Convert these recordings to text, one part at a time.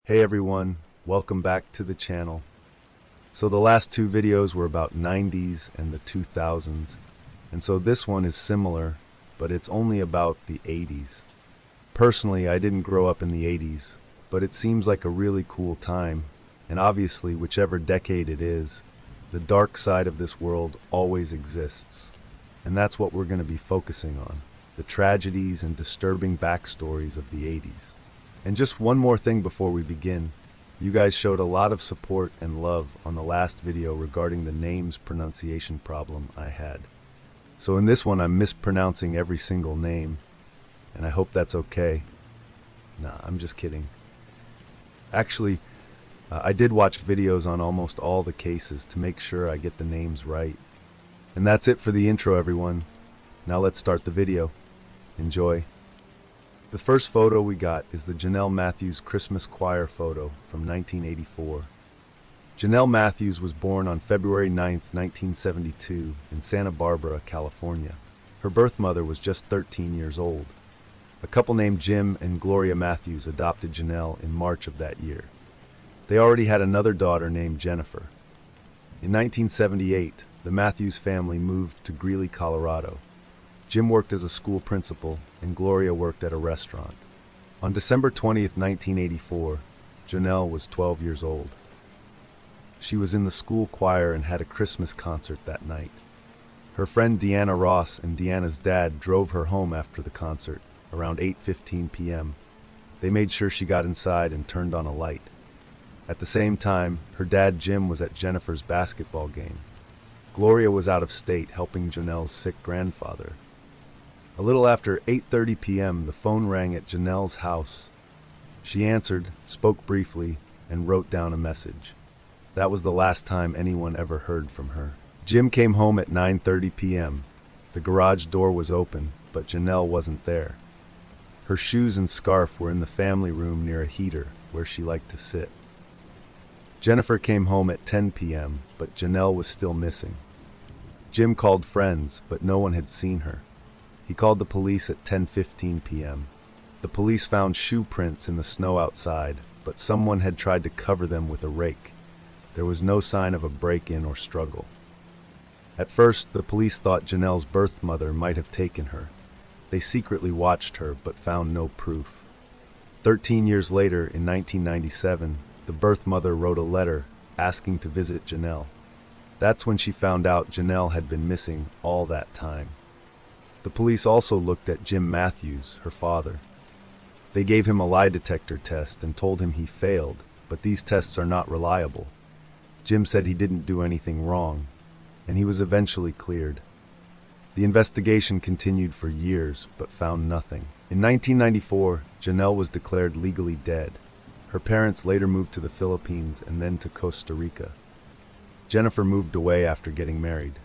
Hey everyone, welcome back to the channel. So the last two videos were about 90s and the 2000s, and so this one is similar, but it's only about the 80s. Personally, I didn't grow up in the 80s, but it seems like a really cool time, and obviously whichever decade it is, the dark side of this world always exists. And that's what we're going to be focusing on, the tragedies and disturbing backstories of the 80s. And just one more thing before we begin. You guys showed a lot of support and love on the last video regarding the names pronunciation problem I had. So in this one I'm mispronouncing every single name, and I hope that's okay. Nah, I'm just kidding. Actually, I did watch videos on almost all the cases to make sure I get the names right. And that's it for the intro, everyone. Now let's start the video. Enjoy. The first photo we got is the Janelle Matthews Christmas choir photo from 1984. Janelle Matthews was born on February 9, 1972 in Santa Barbara, California. Her birth mother was just 13 years old. A couple named Jim and Gloria Matthews adopted Janelle in March of that year. They already had another daughter named Jennifer. In 1978, the Matthews family moved to Greeley, Colorado. Jim worked as a school principal, and Gloria worked at a restaurant. On December 20th, 1984, Janelle was 12 years old. She was in the school choir and had a Christmas concert that night. Her friend Deanna Ross and Deanna's dad drove her home after the concert, around 8:15 p.m. They made sure she got inside and turned on a light. At the same time, her dad Jim was at Jennifer's basketball game. Gloria was out of state helping Janelle's sick grandfather. A little after 8:30 p.m., the phone rang at Janelle's house. She answered, spoke briefly, and wrote down a message. That was the last time anyone ever heard from her. Jim came home at 9:30 p.m. The garage door was open, but Janelle wasn't there. Her shoes and scarf were in the family room near a heater, where she liked to sit. Jennifer came home at 10 p.m., but Janelle was still missing. Jim called friends, but no one had seen her. He called the police at 10:15 p.m. The police found shoe prints in the snow outside, but someone had tried to cover them with a rake. There was no sign of a break-in or struggle. At first, the police thought Janelle's birth mother might have taken her. They secretly watched her, but found no proof. 13 years later, in 1997, the birth mother wrote a letter asking to visit Janelle. That's when she found out Janelle had been missing all that time. The police also looked at Jim Matthews, her father. They gave him a lie detector test and told him he failed, but these tests are not reliable. Jim said he didn't do anything wrong, and he was eventually cleared. The investigation continued for years, but found nothing. In 1994, Janelle was declared legally dead. Her parents later moved to the Philippines and then to Costa Rica. Jennifer moved away after getting married.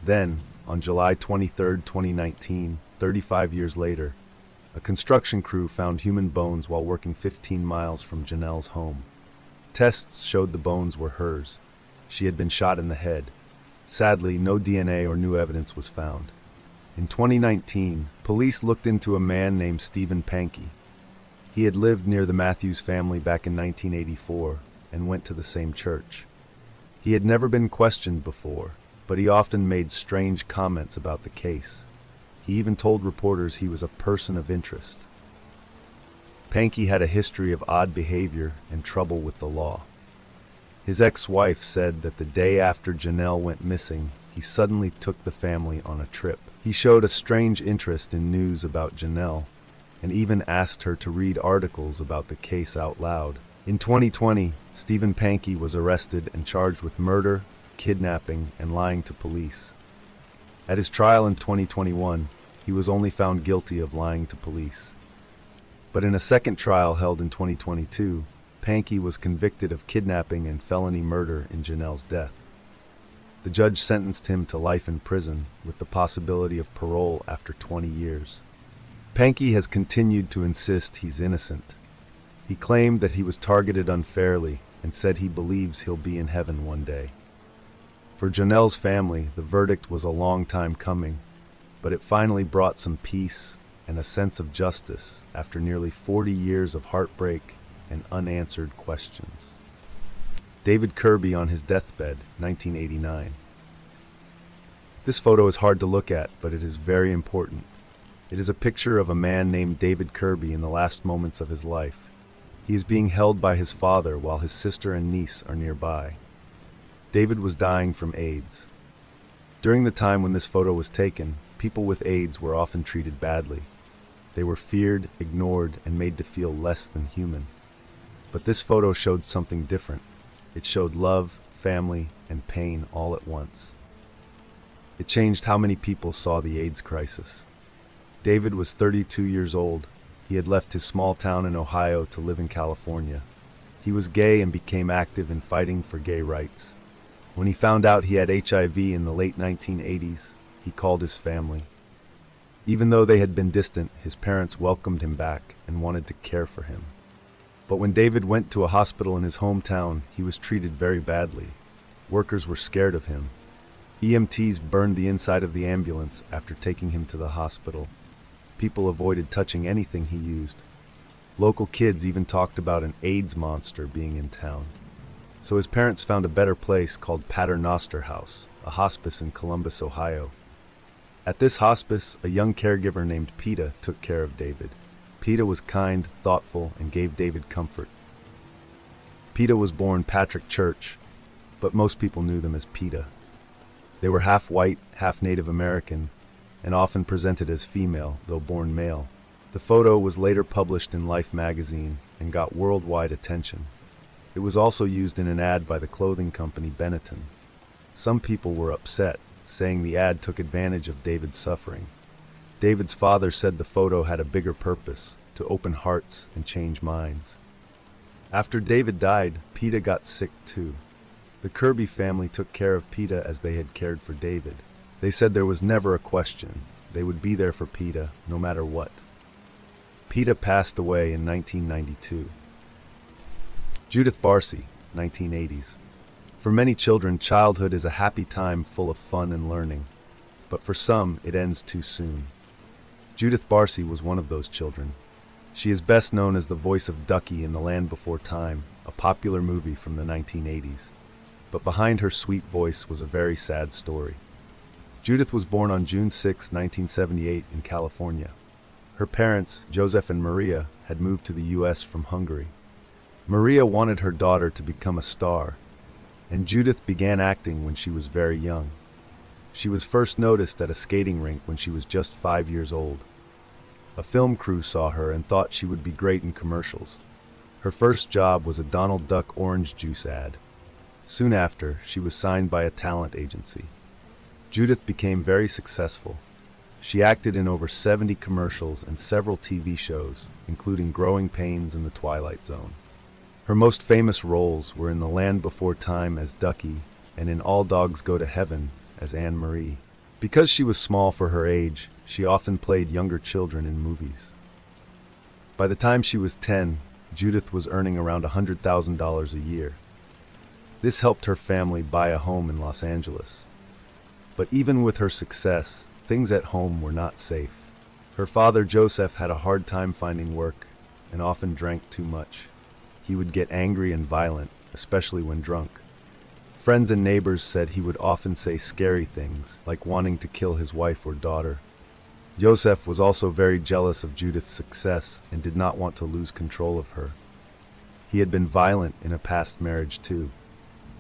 Then, on July 23, 2019, 35 years later, a construction crew found human bones while working 15 miles from Janelle's home. Tests showed the bones were hers. She had been shot in the head. Sadly, no DNA or new evidence was found. In 2019, police looked into a man named Stephen Pankey. He had lived near the Matthews family back in 1984 and went to the same church. He had never been questioned before, but he often made strange comments about the case. He even told reporters he was a person of interest. Pankey had a history of odd behavior and trouble with the law. His ex-wife said that the day after Janelle went missing, he suddenly took the family on a trip. He showed a strange interest in news about Janelle, and even asked her to read articles about the case out loud. In 2020, Stephen Pankey was arrested and charged with murder, kidnapping, and lying to police. At his trial in 2021, he was only found guilty of lying to police. But in a second trial held in 2022, Pankey was convicted of kidnapping and felony murder in Janelle's death. The judge sentenced him to life in prison with the possibility of parole after 20 years. Pankey has continued to insist he's innocent. He claimed that he was targeted unfairly and said he believes he'll be in heaven one day. For Janelle's family, the verdict was a long time coming, but it finally brought some peace and a sense of justice after nearly 40 years of heartbreak and unanswered questions. David Kirby on his deathbed, 1989. This photo is hard to look at, but it is very important. It is a picture of a man named David Kirby in the last moments of his life. He is being held by his father while his sister and niece are nearby. David was dying from AIDS. During the time when this photo was taken, people with AIDS were often treated badly. They were feared, ignored, and made to feel less than human. But this photo showed something different. It showed love, family, and pain all at once. It changed how many people saw the AIDS crisis. David was 32 years old. He had left his small town in Ohio to live in California. He was gay and became active in fighting for gay rights. When he found out he had HIV in the late 1980s, he called his family. Even though they had been distant, his parents welcomed him back and wanted to care for him. But when David went to a hospital in his hometown, he was treated very badly. Workers were scared of him. EMTs burned the inside of the ambulance after taking him to the hospital. People avoided touching anything he used. Local kids even talked about an AIDS monster being in town. So his parents found a better place called Paternoster House, a hospice in Columbus, Ohio. At this hospice, a young caregiver named Peta took care of David. Peta was kind, thoughtful, and gave David comfort. Peta was born Patrick Church, but most people knew them as Peta. They were half white, half Native American, and often presented as female, though born male. The photo was later published in Life magazine and got worldwide attention. It was also used in an ad by the clothing company Benetton. Some people were upset, saying the ad took advantage of David's suffering. David's father said the photo had a bigger purpose, to open hearts and change minds. After David died, Peta got sick too. The Kirby family took care of Peta as they had cared for David. They said there was never a question. They would be there for Peta, no matter what. Peta passed away in 1992. Judith Barcy, 1980s. For many children, childhood is a happy time full of fun and learning. But for some, it ends too soon. Judith Barcy was one of those children. She is best known as the voice of Ducky in The Land Before Time, a popular movie from the 1980s. But behind her sweet voice was a very sad story. Judith was born on June 6, 1978 in California. Her parents, Joseph and Maria, had moved to the U.S. from Hungary. Maria wanted her daughter to become a star, and Judith began acting when she was very young. She was first noticed at a skating rink when she was just 5 years old. A film crew saw her and thought she would be great in commercials. Her first job was a Donald Duck orange juice ad. Soon after, she was signed by a talent agency. Judith became very successful. She acted in over 70 commercials and several TV shows, including Growing Pains and The Twilight Zone. Her most famous roles were in The Land Before Time as Ducky and in All Dogs Go to Heaven as Anne Marie. Because she was small for her age, she often played younger children in movies. By the time she was 10, Judith was earning around $100,000 a year. This helped her family buy a home in Los Angeles. But even with her success, things at home were not safe. Her father, Joseph, had a hard time finding work and often drank too much. He would get angry and violent, especially when drunk. Friends and neighbors said he would often say scary things, like wanting to kill his wife or daughter. Joseph was also very jealous of Judith's success and did not want to lose control of her. He had been violent in a past marriage too.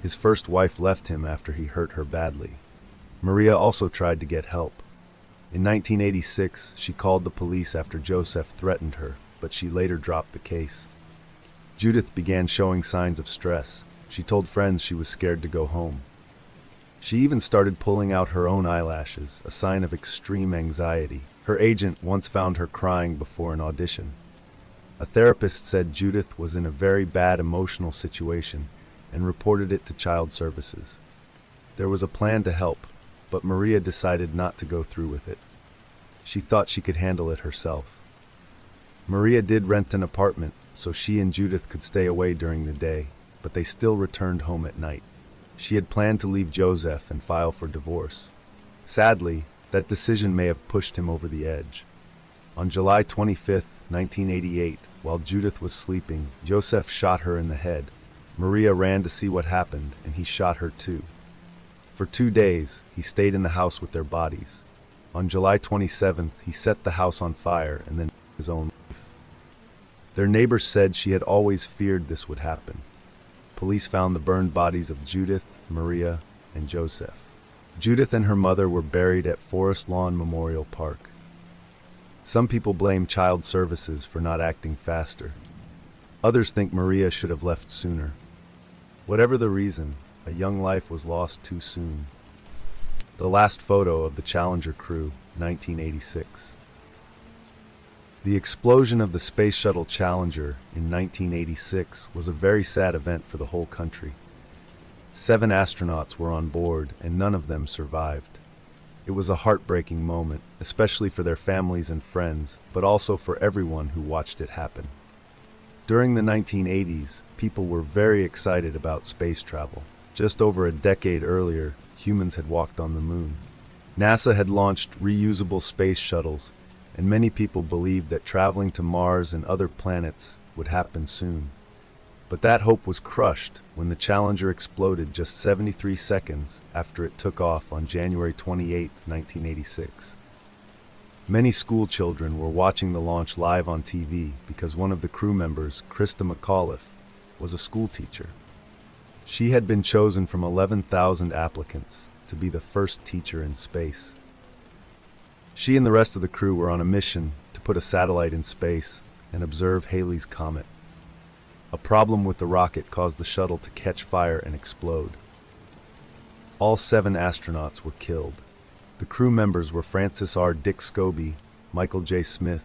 His first wife left him after he hurt her badly. Maria also tried to get help. In 1986, she called the police after Joseph threatened her, but she later dropped the case. Judith began showing signs of stress. She told friends she was scared to go home. She even started pulling out her own eyelashes, a sign of extreme anxiety. Her agent once found her crying before an audition. A therapist said Judith was in a very bad emotional situation and reported it to Child Services. There was a plan to help, but Maria decided not to go through with it. She thought she could handle it herself. Maria did rent an apartment so she and Judith could stay away during the day, but they still returned home at night. She had planned to leave Joseph and file for divorce. Sadly, that decision may have pushed him over the edge. On July 25, 1988, while Judith was sleeping, Joseph shot her in the head. Maria ran to see what happened, and he shot her too. For 2 days, he stayed in the house with their bodies. On July 27th, he set the house on fire and then took his own life. Their neighbors said she had always feared this would happen. Police found the burned bodies of Judith, Maria, and Joseph. Judith and her mother were buried at Forest Lawn Memorial Park. Some people blame child services for not acting faster. Others think Maria should have left sooner. Whatever the reason, a young life was lost too soon. The last photo of the Challenger crew, 1986. The explosion of the Space Shuttle Challenger in 1986 was a very sad event for the whole country. 7 astronauts were on board, and none of them survived. It was a heartbreaking moment, especially for their families and friends, but also for everyone who watched it happen. During the 1980s, people were very excited about space travel. Just over a decade earlier, humans had walked on the moon. NASA had launched reusable space shuttles, and many people believed that traveling to Mars and other planets would happen soon. But that hope was crushed when the Challenger exploded just 73 seconds after it took off on January 28, 1986. Many school children were watching the launch live on TV because one of the crew members, Krista McAuliffe, was a school teacher. She had been chosen from 11,000 applicants to be the first teacher in space. She and the rest of the crew were on a mission to put a satellite in space and observe Halley's Comet. A problem with the rocket caused the shuttle to catch fire and explode. All 7 astronauts were killed. The crew members were Francis R. Dick Scobie, Michael J. Smith,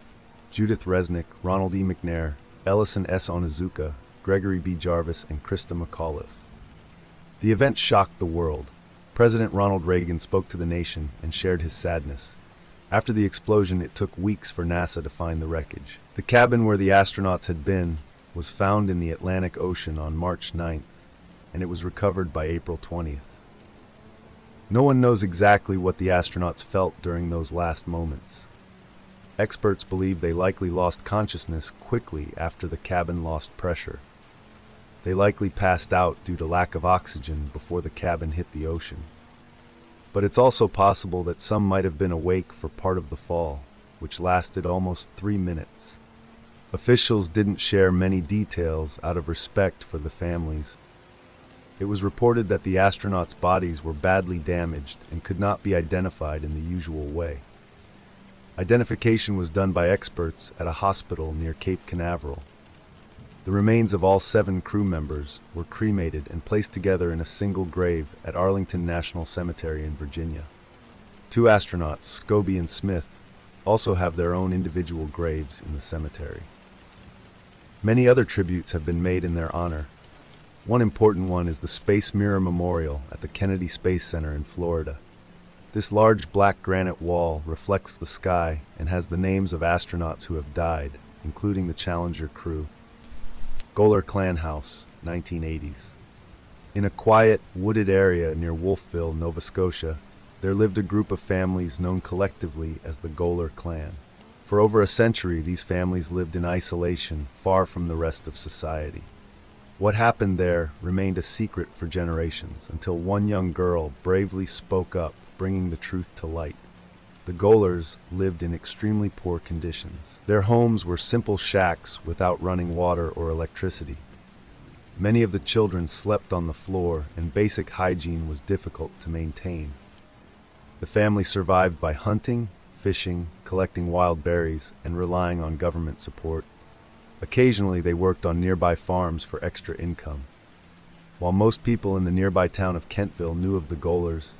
Judith Resnick, Ronald E. McNair, Ellison S. Onizuka, Gregory B. Jarvis, and Krista McAuliffe. The event shocked the world. President Ronald Reagan spoke to the nation and shared his sadness. After the explosion, it took weeks for NASA to find the wreckage. The cabin where the astronauts had been was found in the Atlantic Ocean on March 9th, and it was recovered by April 20th. No one knows exactly what the astronauts felt during those last moments. Experts believe they likely lost consciousness quickly after the cabin lost pressure. They likely passed out due to lack of oxygen before the cabin hit the ocean. But it's also possible that some might have been awake for part of the fall, which lasted almost 3 minutes. Officials didn't share many details out of respect for the families. It was reported that the astronauts' bodies were badly damaged and could not be identified in the usual way. Identification was done by experts at a hospital near Cape Canaveral. The remains of all 7 crew members were cremated and placed together in a single grave at Arlington National Cemetery in Virginia. 2 astronauts, Scobie and Smith, also have their own individual graves in the cemetery. Many other tributes have been made in their honor. One important one is the Space Mirror Memorial at the Kennedy Space Center in Florida. This large black granite wall reflects the sky and has the names of astronauts who have died, including the Challenger crew. Golar Clan House, 1980s. In a quiet, wooded area near Wolfville, Nova Scotia, there lived a group of families known collectively as the Golar Clan. For over a century, these families lived in isolation, far from the rest of society. What happened there remained a secret for generations, until one young girl bravely spoke up, bringing the truth to light. The Golars lived in extremely poor conditions. Their homes were simple shacks without running water or electricity. Many of the children slept on the floor, and basic hygiene was difficult to maintain. The family survived by hunting, fishing, collecting wild berries, and relying on government support. Occasionally, they worked on nearby farms for extra income. While most people in the nearby town of Kentville knew of the Golars,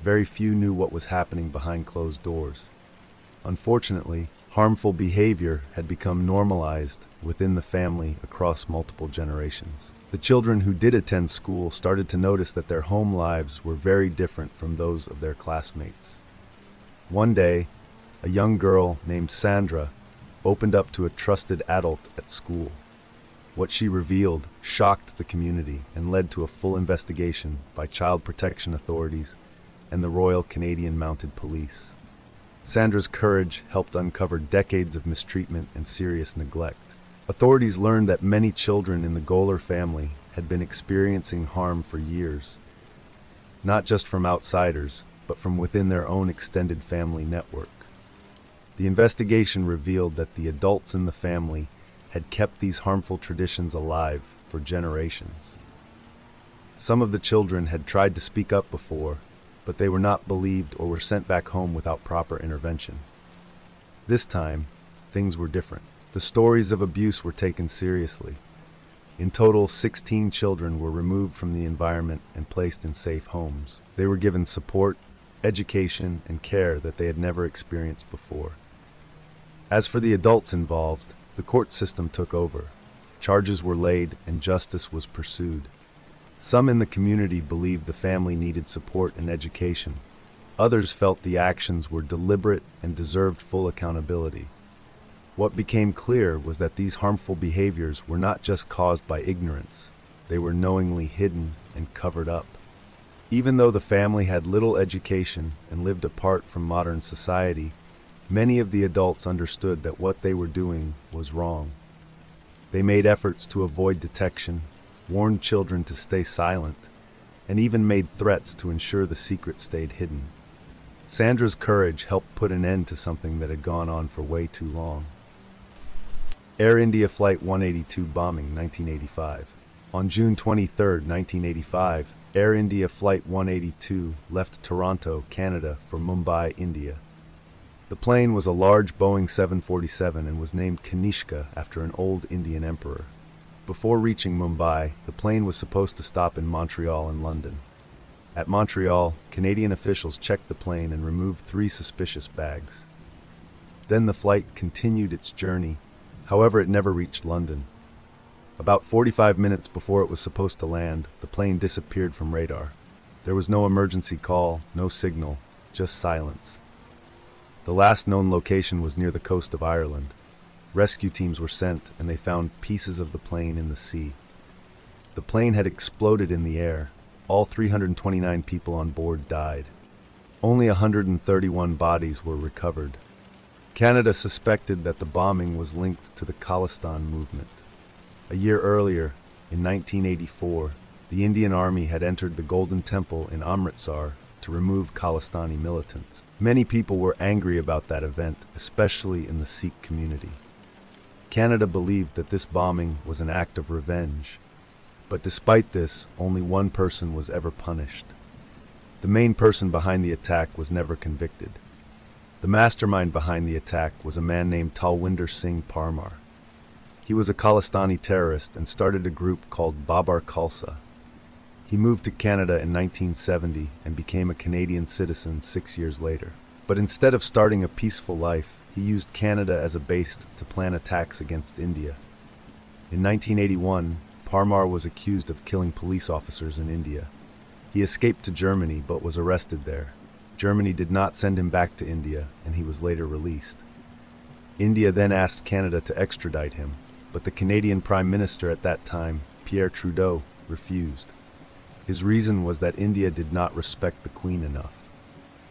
very few knew what was happening behind closed doors. Unfortunately, harmful behavior had become normalized within the family across multiple generations. The children who did attend school started to notice that their home lives were very different from those of their classmates. One day, a young girl named Sandra opened up to a trusted adult at school. What she revealed shocked the community and led to a full investigation by child protection authorities and the Royal Canadian Mounted Police. Sandra's courage helped uncover decades of mistreatment and serious neglect. Authorities learned that many children in the Goller family had been experiencing harm for years, not just from outsiders, but from within their own extended family network. The investigation revealed that the adults in the family had kept these harmful traditions alive for generations. Some of the children had tried to speak up before, but they were not believed or were sent back home without proper intervention. This time, things were different. The stories of abuse were taken seriously. In total, 16 children were removed from the environment and placed in safe homes. They were given support, education, and care that they had never experienced before. As for the adults involved, the court system took over. Charges were laid and justice was pursued. Some in the community believed the family needed support and education. Others felt the actions were deliberate and deserved full accountability. What became clear was that these harmful behaviors were not just caused by ignorance. They were knowingly hidden and covered up. Even though the family had little education and lived apart from modern society, many of the adults understood that what they were doing was wrong. They made efforts to avoid detection, warned children to stay silent, and even made threats to ensure the secret stayed hidden. Sandra's courage helped put an end to something that had gone on for way too long. Air India Flight 182 bombing, 1985. On June 23, 1985, Air India Flight 182 left Toronto, Canada for Mumbai, India. The plane was a large Boeing 747 and was named Kanishka after an old Indian emperor. Before reaching Mumbai, the plane was supposed to stop in Montreal and London. At Montreal, Canadian officials checked the plane and removed 3 suspicious bags. Then the flight continued its journey. However, it never reached London. About 45 minutes before it was supposed to land, the plane disappeared from radar. There was no emergency call, no signal, just silence. The last known location was near the coast of Ireland. Rescue teams were sent, and they found pieces of the plane in the sea. The plane had exploded in the air. All 329 people on board died. Only 131 bodies were recovered. Canada suspected that the bombing was linked to the Khalistan movement. A year earlier, in 1984, the Indian Army had entered the Golden Temple in Amritsar to remove Khalistani militants. Many people were angry about that event, especially in the Sikh community. Canada believed that this bombing was an act of revenge. But despite this, only one person was ever punished. The main person behind the attack was never convicted. The mastermind behind the attack was a man named Talwinder Singh Parmar. He was a Khalistani terrorist and started a group called Babar Khalsa. He moved to Canada in 1970 and became a Canadian citizen 6 years later. But instead of starting a peaceful life, he used Canada as a base to plan attacks against India. In 1981, Parmar was accused of killing police officers in India. He escaped to Germany but was arrested there. Germany did not send him back to India, and he was later released. India then asked Canada to extradite him, but the Canadian Prime Minister at that time, Pierre Trudeau, refused. His reason was that India did not respect the Queen enough.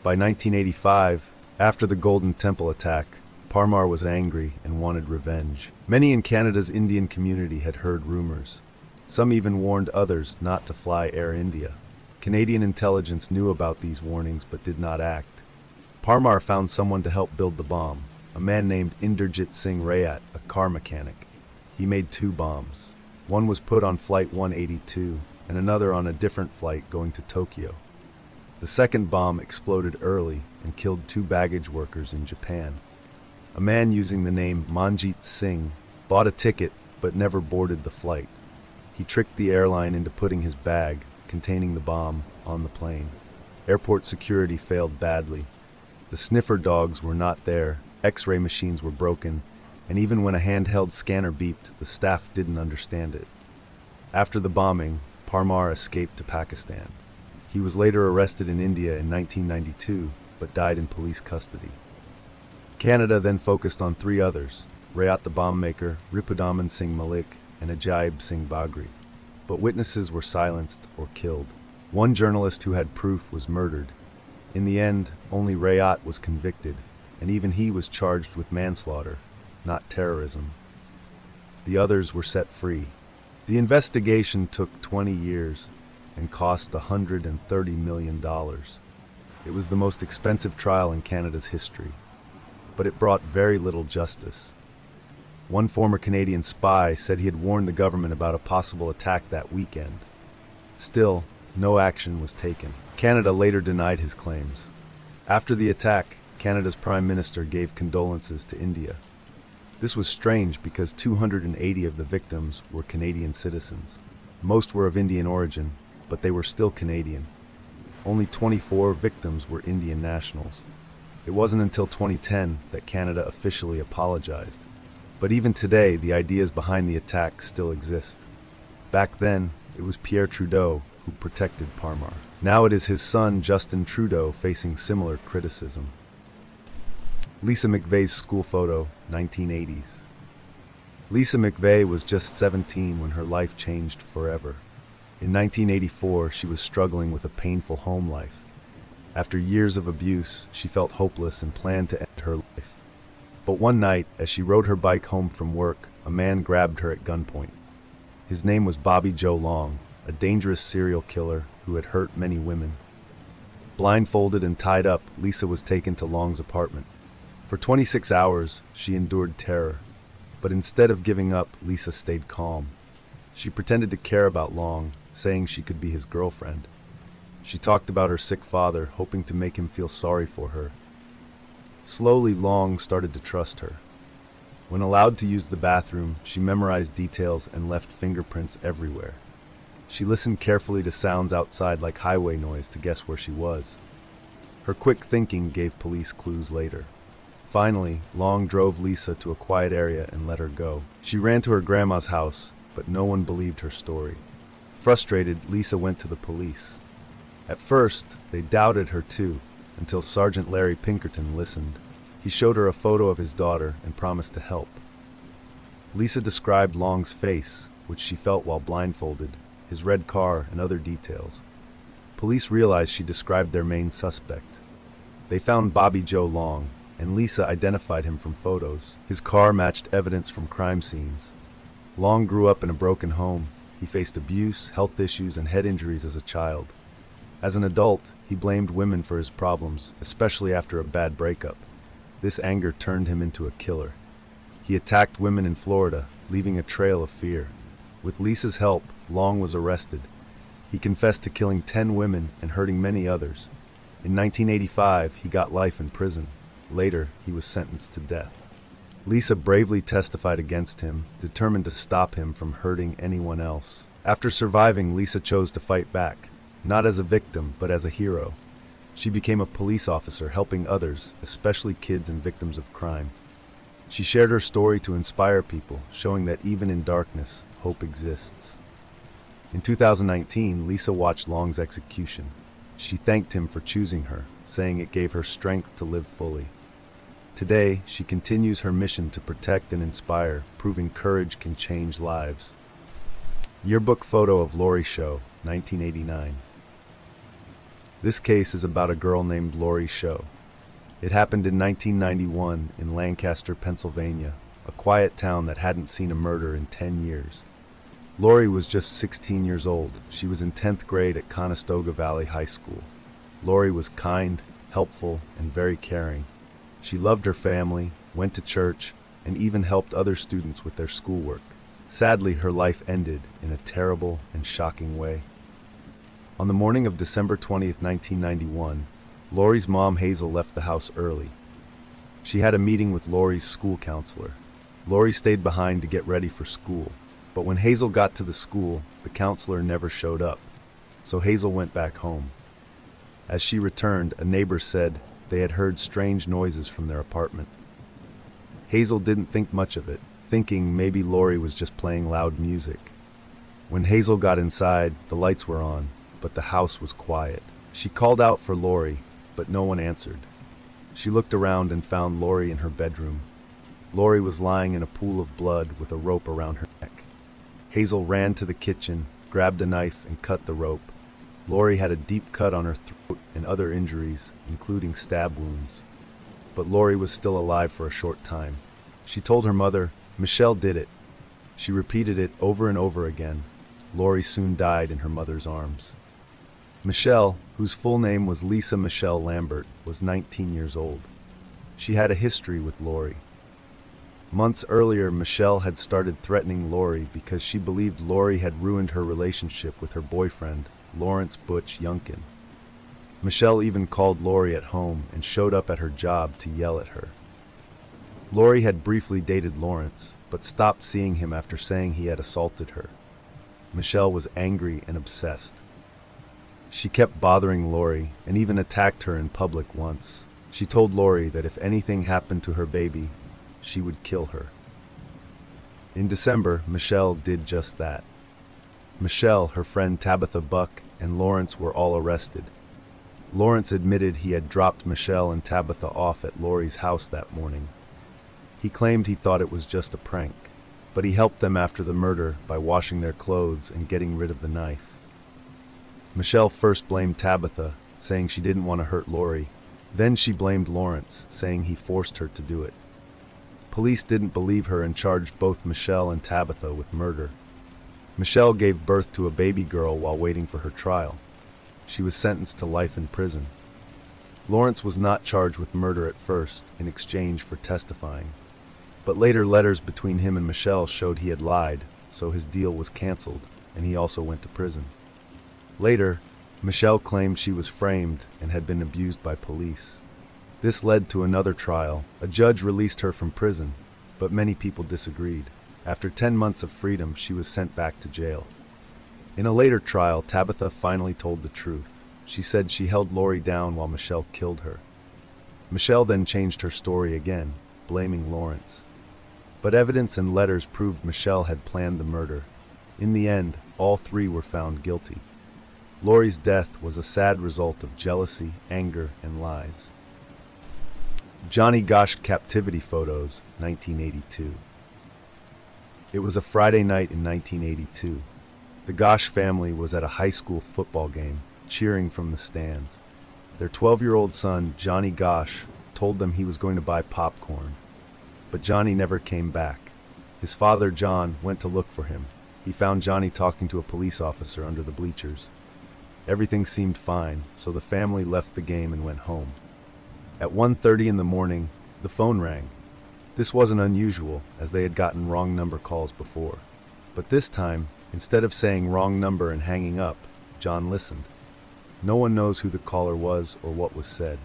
By 1985, after the Golden Temple attack, Parmar was angry and wanted revenge. Many in Canada's Indian community had heard rumors. Some even warned others not to fly Air India. Canadian intelligence knew about these warnings but did not act. Parmar found someone to help build the bomb, a man named Inderjit Singh Rayat, a car mechanic. He made 2 bombs. One was put on Flight 182 and another on a different flight going to Tokyo. The second bomb exploded early and killed 2 baggage workers in Japan. A man using the name Manjit Singh bought a ticket but never boarded the flight. He tricked the airline into putting his bag, containing the bomb, on the plane. Airport security failed badly. The sniffer dogs were not there, X-ray machines were broken, and even when a handheld scanner beeped, the staff didn't understand it. After the bombing, Parmar escaped to Pakistan. He was later arrested in India in 1992, but died in police custody. Canada then focused on 3 others, Rayat the bomb maker, Ripudaman Singh Malik, and Ajaib Singh Bagri. But witnesses were silenced or killed. One journalist who had proof was murdered. In the end, only Rayat was convicted, and even he was charged with manslaughter, not terrorism. The others were set free. The investigation took 20 years and cost $130 million. It was the most expensive trial in Canada's history, but it brought very little justice. One former Canadian spy said he had warned the government about a possible attack that weekend. Still, no action was taken. Canada later denied his claims. After the attack, Canada's Prime Minister gave condolences to India. This was strange because 280 of the victims were Canadian citizens. Most were of Indian origin, but they were still Canadian. Only 24 victims were Indian nationals. It wasn't until 2010 that Canada officially apologized. But even today, the ideas behind the attack still exist. Back then, it was Pierre Trudeau who protected Parmar. Now it is his son, Justin Trudeau, facing similar criticism. Lisa McVeigh's school photo, 1980s. Lisa McVeigh was just 17 when her life changed forever. In 1984, she was struggling with a painful home life. After years of abuse, she felt hopeless and planned to end her life. But one night, as she rode her bike home from work, a man grabbed her at gunpoint. His name was Bobby Joe Long, a dangerous serial killer who had hurt many women. Blindfolded and tied up, Lisa was taken to Long's apartment. For 26 hours, she endured terror. But instead of giving up, Lisa stayed calm. She pretended to care about Long, saying she could be his girlfriend. She talked about her sick father, hoping to make him feel sorry for her. Slowly, Long started to trust her. When allowed to use the bathroom, she memorized details and left fingerprints everywhere. She listened carefully to sounds outside like highway noise to guess where she was. Her quick thinking gave police clues later. Finally, Long drove Lisa to a quiet area and let her go. She ran to her grandma's house, but no one believed her story. Frustrated, Lisa went to the police. At first, they doubted her too, until Sergeant Larry Pinkerton listened. He showed her a photo of his daughter and promised to help. Lisa described Long's face, which she felt while blindfolded, his red car, and other details. Police realized she described their main suspect. They found Bobby Joe Long, and Lisa identified him from photos. His car matched evidence from crime scenes. Long grew up in a broken home. He faced abuse, health issues, and head injuries as a child. As an adult, he blamed women for his problems, especially after a bad breakup. This anger turned him into a killer. He attacked women in Florida, leaving a trail of fear. With Lisa's help, Long was arrested. He confessed to killing 10 women and hurting many others. In 1985, he got life in prison. Later, he was sentenced to death. Lisa bravely testified against him, determined to stop him from hurting anyone else. After surviving, Lisa chose to fight back, not as a victim, but as a hero. She became a police officer helping others, especially kids and victims of crime. She shared her story to inspire people, showing that even in darkness, hope exists. In 2019, Lisa watched Long's execution. She thanked him for choosing her, saying it gave her strength to live fully. Today, she continues her mission to protect and inspire, proving courage can change lives. Yearbook photo of Lori Show, 1989. This case is about a girl named Lori Show. It happened in 1991 in Lancaster, Pennsylvania, a quiet town that hadn't seen a murder in 10 years. Lori was just 16 years old. She was in 10th grade at Conestoga Valley High School. Lori was kind, helpful, and very caring. She loved her family, went to church, and even helped other students with their schoolwork. Sadly, her life ended in a terrible and shocking way. On the morning of December 20th, 1991, Lori's mom Hazel left the house early. She had a meeting with Lori's school counselor. Lori stayed behind to get ready for school, but when Hazel got to the school, the counselor never showed up, so Hazel went back home. As she returned, a neighbor said they had heard strange noises from their apartment. Hazel didn't think much of it, thinking maybe Lori was just playing loud music. When Hazel got inside, the lights were on, but the house was quiet. She called out for Lori, but no one answered. She looked around and found Lori in her bedroom. Lori was lying in a pool of blood with a rope around her neck. Hazel ran to the kitchen, grabbed a knife, and cut the rope. Lori had a deep cut on her throat and other injuries, including stab wounds. But Lori was still alive for a short time. She told her mother, "Michelle did it." She repeated it over and over again. Lori soon died in her mother's arms. Michelle, whose full name was Lisa Michelle Lambert, was 19 years old. She had a history with Lori. Months earlier, Michelle had started threatening Lori because she believed Lori had ruined her relationship with her boyfriend, Lawrence Butch Youngkin. Michelle even called Lori at home and showed up at her job to yell at her. Lori had briefly dated Lawrence, but stopped seeing him after saying he had assaulted her. Michelle was angry and obsessed. She kept bothering Lori and even attacked her in public once. She told Lori that if anything happened to her baby, she would kill her. In December, Michelle did just that. Michelle, her friend Tabitha Buck, and Lawrence were all arrested. Lawrence admitted he had dropped Michelle and Tabitha off at Lori's house that morning. He claimed he thought it was just a prank, but he helped them after the murder by washing their clothes and getting rid of the knife. Michelle first blamed Tabitha, saying she didn't want to hurt Lori. Then she blamed Lawrence, saying he forced her to do it. Police didn't believe her and charged both Michelle and Tabitha with murder. Michelle gave birth to a baby girl while waiting for her trial. She was sentenced to life in prison. Lawrence was not charged with murder at first, in exchange for testifying. But later letters between him and Michelle showed he had lied, so his deal was canceled, and he also went to prison. Later, Michelle claimed she was framed and had been abused by police. This led to another trial. A judge released her from prison, but many people disagreed. After 10 months of freedom, she was sent back to jail. In a later trial, Tabitha finally told the truth. She said she held Lori down while Michelle killed her. Michelle then changed her story again, blaming Lawrence. But evidence and letters proved Michelle had planned the murder. In the end, all three were found guilty. Lori's death was a sad result of jealousy, anger, and lies. Johnny Gosch captivity photos, 1982. It was a Friday night in 1982. The Gosch family was at a high school football game, cheering from the stands. Their 12-year-old son, Johnny Gosch, told them he was going to buy popcorn. But Johnny never came back. His father, John, went to look for him. He found Johnny talking to a police officer under the bleachers. Everything seemed fine, so the family left the game and went home. At 1:30 in the morning, the phone rang. This wasn't unusual, as they had gotten wrong number calls before. But this time, instead of saying wrong number and hanging up, John listened. No one knows who the caller was or what was said.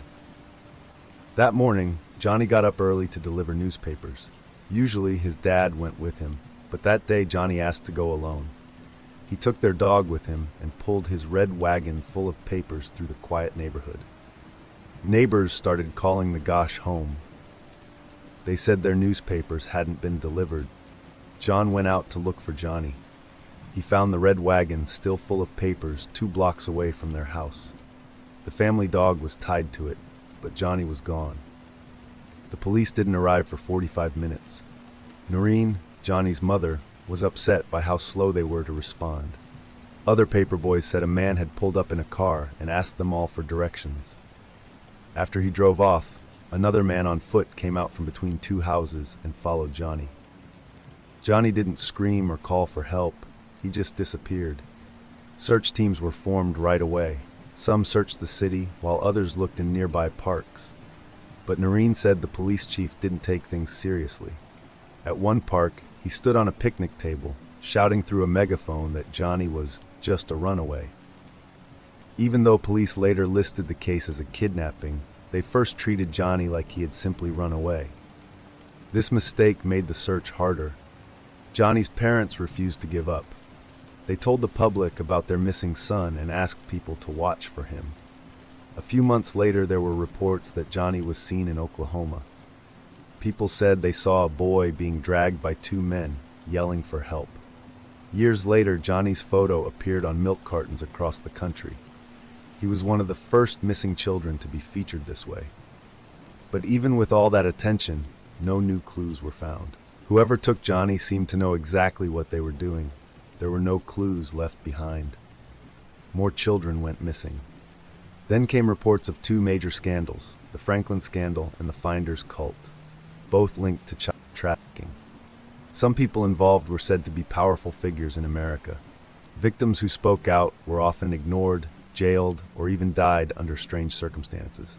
That morning, Johnny got up early to deliver newspapers. Usually his dad went with him, but that day Johnny asked to go alone. He took their dog with him and pulled his red wagon full of papers through the quiet neighborhood. Neighbors started calling the Gosch home. They said their newspapers hadn't been delivered. John went out to look for Johnny. He found the red wagon still full of papers 2 blocks away from their house. The family dog was tied to it, but Johnny was gone. The police didn't arrive for 45 minutes. Noreen, Johnny's mother, was upset by how slow they were to respond. Other paperboys said a man had pulled up in a car and asked them all for directions. After he drove off, another man on foot came out from between 2 houses and followed Johnny. Johnny didn't scream or call for help. He just disappeared. Search teams were formed right away. Some searched the city, while others looked in nearby parks. But Noreen said the police chief didn't take things seriously. At one park, he stood on a picnic table, shouting through a megaphone that Johnny was just a runaway. Even though police later listed the case as a kidnapping, they first treated Johnny like he had simply run away. This mistake made the search harder. Johnny's parents refused to give up. They told the public about their missing son and asked people to watch for him. A few months later, there were reports that Johnny was seen in Oklahoma. People said they saw a boy being dragged by 2 men, yelling for help. Years later, Johnny's photo appeared on milk cartons across the country. He was one of the first missing children to be featured this way. But even with all that attention, no new clues were found. Whoever took Johnny seemed to know exactly what they were doing. There were no clues left behind. More children went missing. Then came reports of 2 major scandals, the Franklin scandal and the Finders cult, both linked to child trafficking. Some people involved were said to be powerful figures in America. Victims who spoke out were often ignored, jailed, or even died under strange circumstances.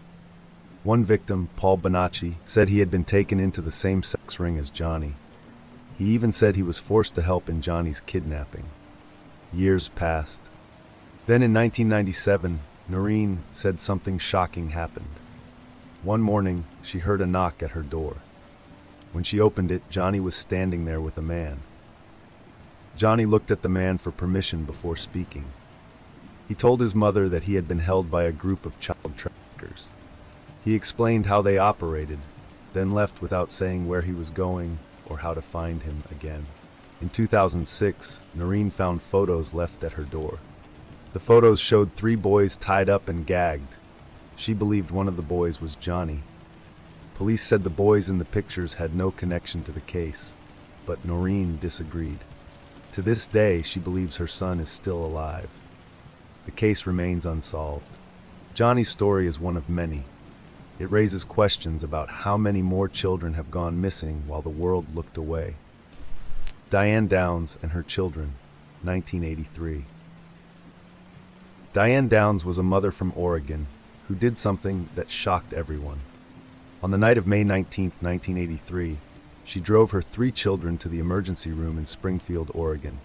One victim, Paul Bonacci, said he had been taken into the same sex ring as Johnny. He even said he was forced to help in Johnny's kidnapping. Years passed. Then in 1997, Noreen said something shocking happened. One morning, she heard a knock at her door. When she opened it, Johnny was standing there with a man. Johnny looked at the man for permission before speaking. He told his mother that he had been held by a group of child traffickers. He explained how they operated, then left without saying where he was going or how to find him again. In 2006, Noreen found photos left at her door. The photos showed 3 boys tied up and gagged. She believed one of the boys was Johnny. Police said the boys in the pictures had no connection to the case, but Noreen disagreed. To this day, she believes her son is still alive. The case remains unsolved. Johnny's story is one of many. It raises questions about how many more children have gone missing while the world looked away. Diane Downs and her children, 1983. Diane Downs was a mother from Oregon who did something that shocked everyone. On the night of May 19, 1983, she drove her 3 children to the emergency room in Springfield, Oregon.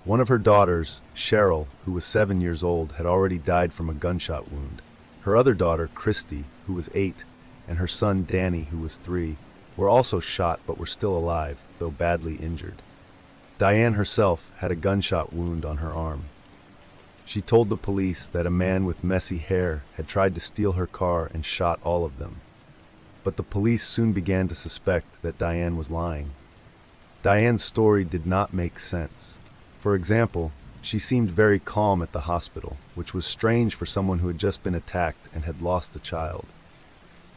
One of her daughters, Cheryl, who was 7 years old, had already died from a gunshot wound. Her other daughter, Christy, who was 8, and her son, Danny, who was 3, were also shot but were still alive, though badly injured. Diane herself had a gunshot wound on her arm. She told the police that a man with messy hair had tried to steal her car and shot all of them. But the police soon began to suspect that Diane was lying. Diane's story did not make sense. For example, she seemed very calm at the hospital, which was strange for someone who had just been attacked and had lost a child.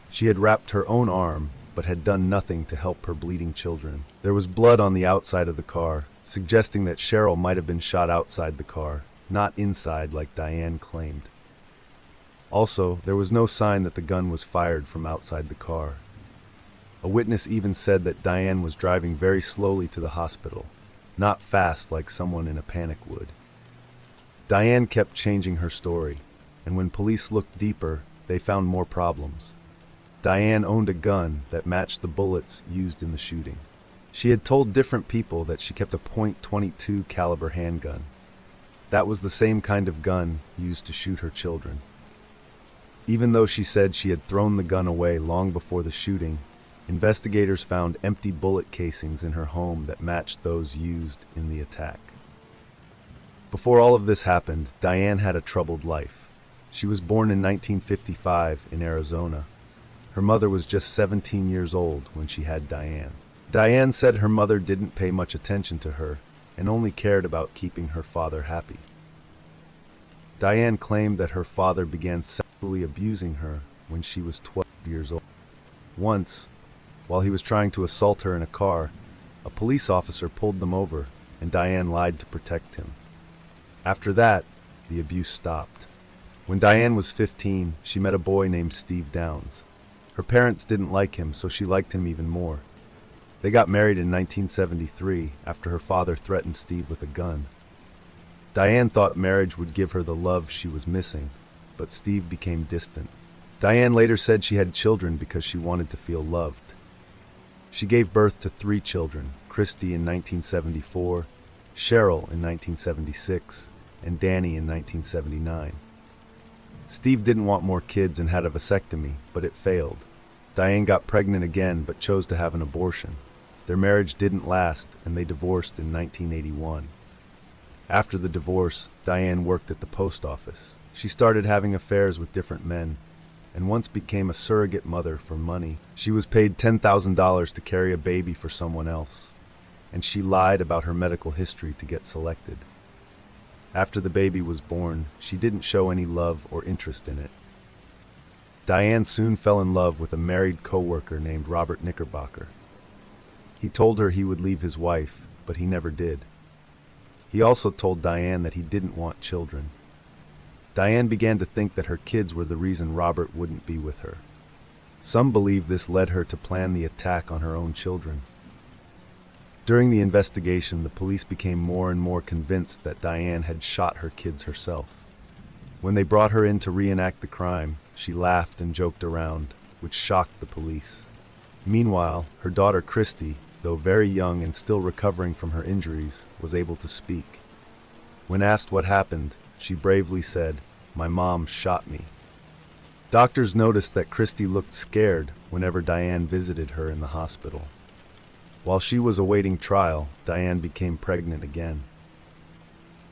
She had wrapped her own arm, but had done nothing to help her bleeding children. There was blood on the outside of the car, suggesting that Cheryl might have been shot outside the car, not inside like Diane claimed. Also, there was no sign that the gun was fired from outside the car. A witness even said that Diane was driving very slowly to the hospital, not fast like someone in a panic would. Diane kept changing her story, and when police looked deeper, they found more problems. Diane owned a gun that matched the bullets used in the shooting. She had told different people that she kept a .22 caliber handgun. That was the same kind of gun used to shoot her children. Even though she said she had thrown the gun away long before the shooting, investigators found empty bullet casings in her home that matched those used in the attack. Before all of this happened, Diane had a troubled life. She was born in 1955 in Arizona. Her mother was just 17 years old when she had Diane. Diane said her mother didn't pay much attention to her and only cared about keeping her father happy. Diane claimed that her father began sexually abusing her when she was 12 years old. Once, while he was trying to assault her in a car, a police officer pulled them over, and Diane lied to protect him. After that, the abuse stopped. When Diane was 15, she met a boy named Steve Downs. Her parents didn't like him, so she liked him even more. They got married in 1973 after her father threatened Steve with a gun. Diane thought marriage would give her the love she was missing, but Steve became distant. Diane later said she had children because she wanted to feel loved. She gave birth to 3 children, Christy in 1974, Cheryl in 1976, and Danny in 1979. Steve didn't want more kids and had a vasectomy, but it failed. Diane got pregnant again but chose to have an abortion. Their marriage didn't last, and they divorced in 1981. After the divorce, Diane worked at the post office. She started having affairs with different men, and once became a surrogate mother for money. She was paid $10,000 to carry a baby for someone else, and she lied about her medical history to get selected. After the baby was born, she didn't show any love or interest in it. Diane soon fell in love with a married co-worker named Robert Knickerbocker. He told her he would leave his wife, but he never did. He also told Diane that he didn't want children. Diane began to think that her kids were the reason Robert wouldn't be with her. Some believe this led her to plan the attack on her own children. During the investigation, the police became more and more convinced that Diane had shot her kids herself. When they brought her in to reenact the crime, she laughed and joked around, which shocked the police. Meanwhile, her daughter Christy, though very young and still recovering from her injuries, was able to speak. When asked what happened, she bravely said, "My mom shot me." Doctors noticed that Christy looked scared whenever Diane visited her in the hospital. While she was awaiting trial, Diane became pregnant again.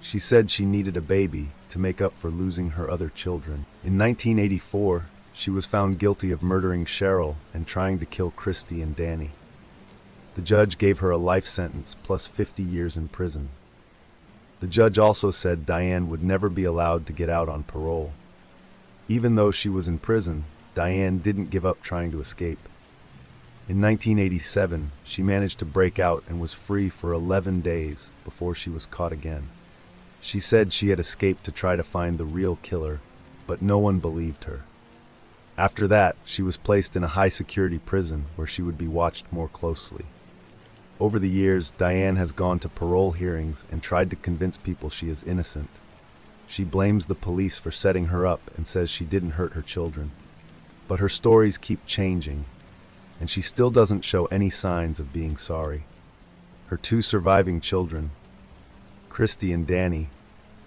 She said she needed a baby to make up for losing her other children. In 1984, she was found guilty of murdering Cheryl and trying to kill Christy and Danny. The judge gave her a life sentence plus 50 years in prison. The judge also said Diane would never be allowed to get out on parole. Even though she was in prison, Diane didn't give up trying to escape. In 1987, she managed to break out and was free for 11 days before she was caught again. She said she had escaped to try to find the real killer, but no one believed her. After that, she was placed in a high-security prison where she would be watched more closely. Over the years, Diane has gone to parole hearings and tried to convince people she is innocent. She blames the police for setting her up and says she didn't hurt her children. But her stories keep changing, and she still doesn't show any signs of being sorry. Her two surviving children, Christy and Danny,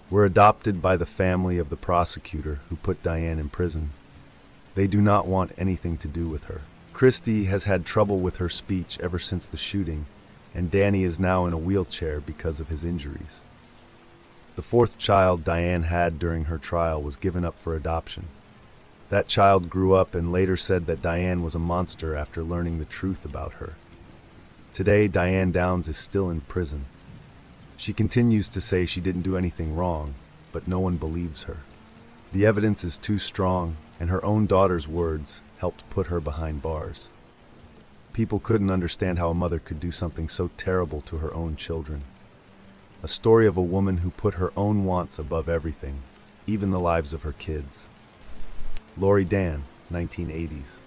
were adopted by the family of the prosecutor who put Diane in prison. They do not want anything to do with her. Christy has had trouble with her speech ever since the shooting, and Danny is now in a wheelchair because of his injuries. The fourth child Diane had during her trial was given up for adoption. That child grew up and later said that Diane was a monster after learning the truth about her. Today, Diane Downs is still in prison. She continues to say she didn't do anything wrong, but no one believes her. The evidence is too strong, and her own daughter's words helped put her behind bars. People couldn't understand how a mother could do something so terrible to her own children. A story of a woman who put her own wants above everything, even the lives of her kids. Lori Dan, 1980s.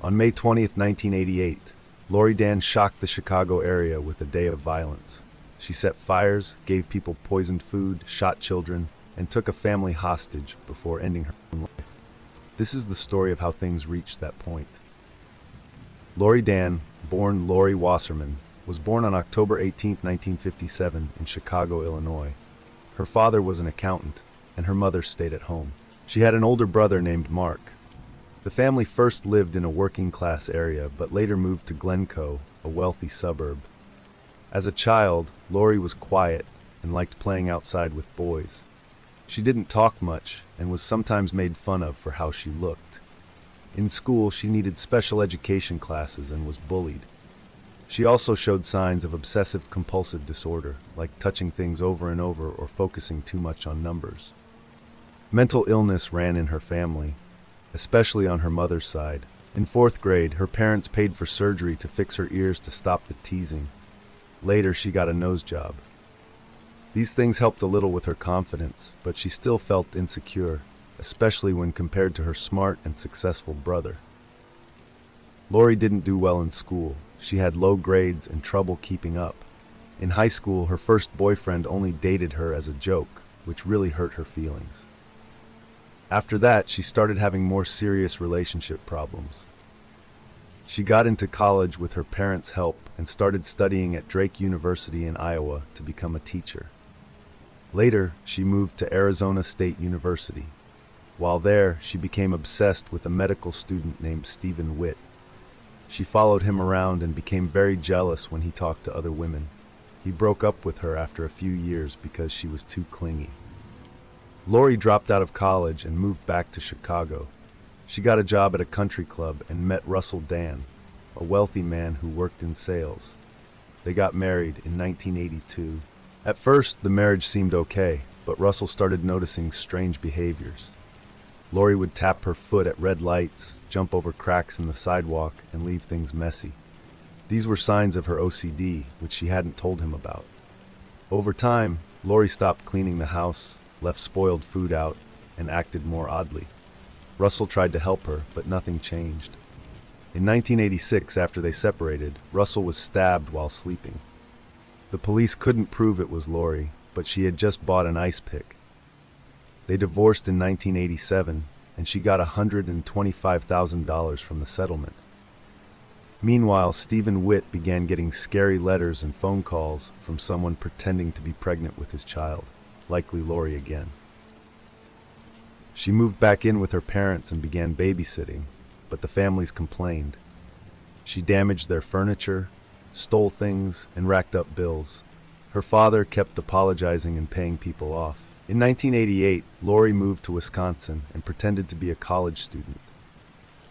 On May 20th, 1988, Lori Dan shocked the Chicago area with a day of violence. She set fires, gave people poisoned food, shot children, and took a family hostage before ending her own life. This is the story of how things reached that point. Lori Dan, born Lori Wasserman, was born on October 18, 1957, in Chicago, Illinois. Her father was an accountant, and her mother stayed at home. She had an older brother named Mark. The family first lived in a working-class area, but later moved to Glencoe, a wealthy suburb. As a child, Lori was quiet and liked playing outside with boys. She didn't talk much and was sometimes made fun of for how she looked. In school, she needed special education classes and was bullied. She also showed signs of obsessive-compulsive disorder, like touching things over and over or focusing too much on numbers. Mental illness ran in her family, especially on her mother's side. In 4th grade, her parents paid for surgery to fix her ears to stop the teasing. Later, she got a nose job. These things helped a little with her confidence, but she still felt insecure, especially when compared to her smart and successful brother. Lori didn't do well in school. She had low grades and trouble keeping up. In high school, her first boyfriend only dated her as a joke, which really hurt her feelings. After that, she started having more serious relationship problems. She got into college with her parents' help and started studying at Drake University in Iowa to become a teacher. Later, she moved to Arizona State University. While there, she became obsessed with a medical student named Stephen Witt. She followed him around and became very jealous when he talked to other women. He broke up with her after a few years because she was too clingy. Lori dropped out of college and moved back to Chicago. She got a job at a country club and met Russell Dan, a wealthy man who worked in sales. They got married in 1982. At first, the marriage seemed okay, but Russell started noticing strange behaviors. Lori would tap her foot at red lights, jump over cracks in the sidewalk, and leave things messy. These were signs of her OCD, which she hadn't told him about. Over time, Lori stopped cleaning the house, left spoiled food out, and acted more oddly. Russell tried to help her, but nothing changed. In 1986, after they separated, Russell was stabbed while sleeping. The police couldn't prove it was Lori, but she had just bought an ice pick. They divorced in 1987, and she got $125,000 from the settlement. Meanwhile, Stephen Witt began getting scary letters and phone calls from someone pretending to be pregnant with his child, likely Lori again. She moved back in with her parents and began babysitting, but the families complained. She damaged their furniture, stole things, and racked up bills. Her father kept apologizing and paying people off. In 1988, Lori moved to Wisconsin and pretended to be a college student.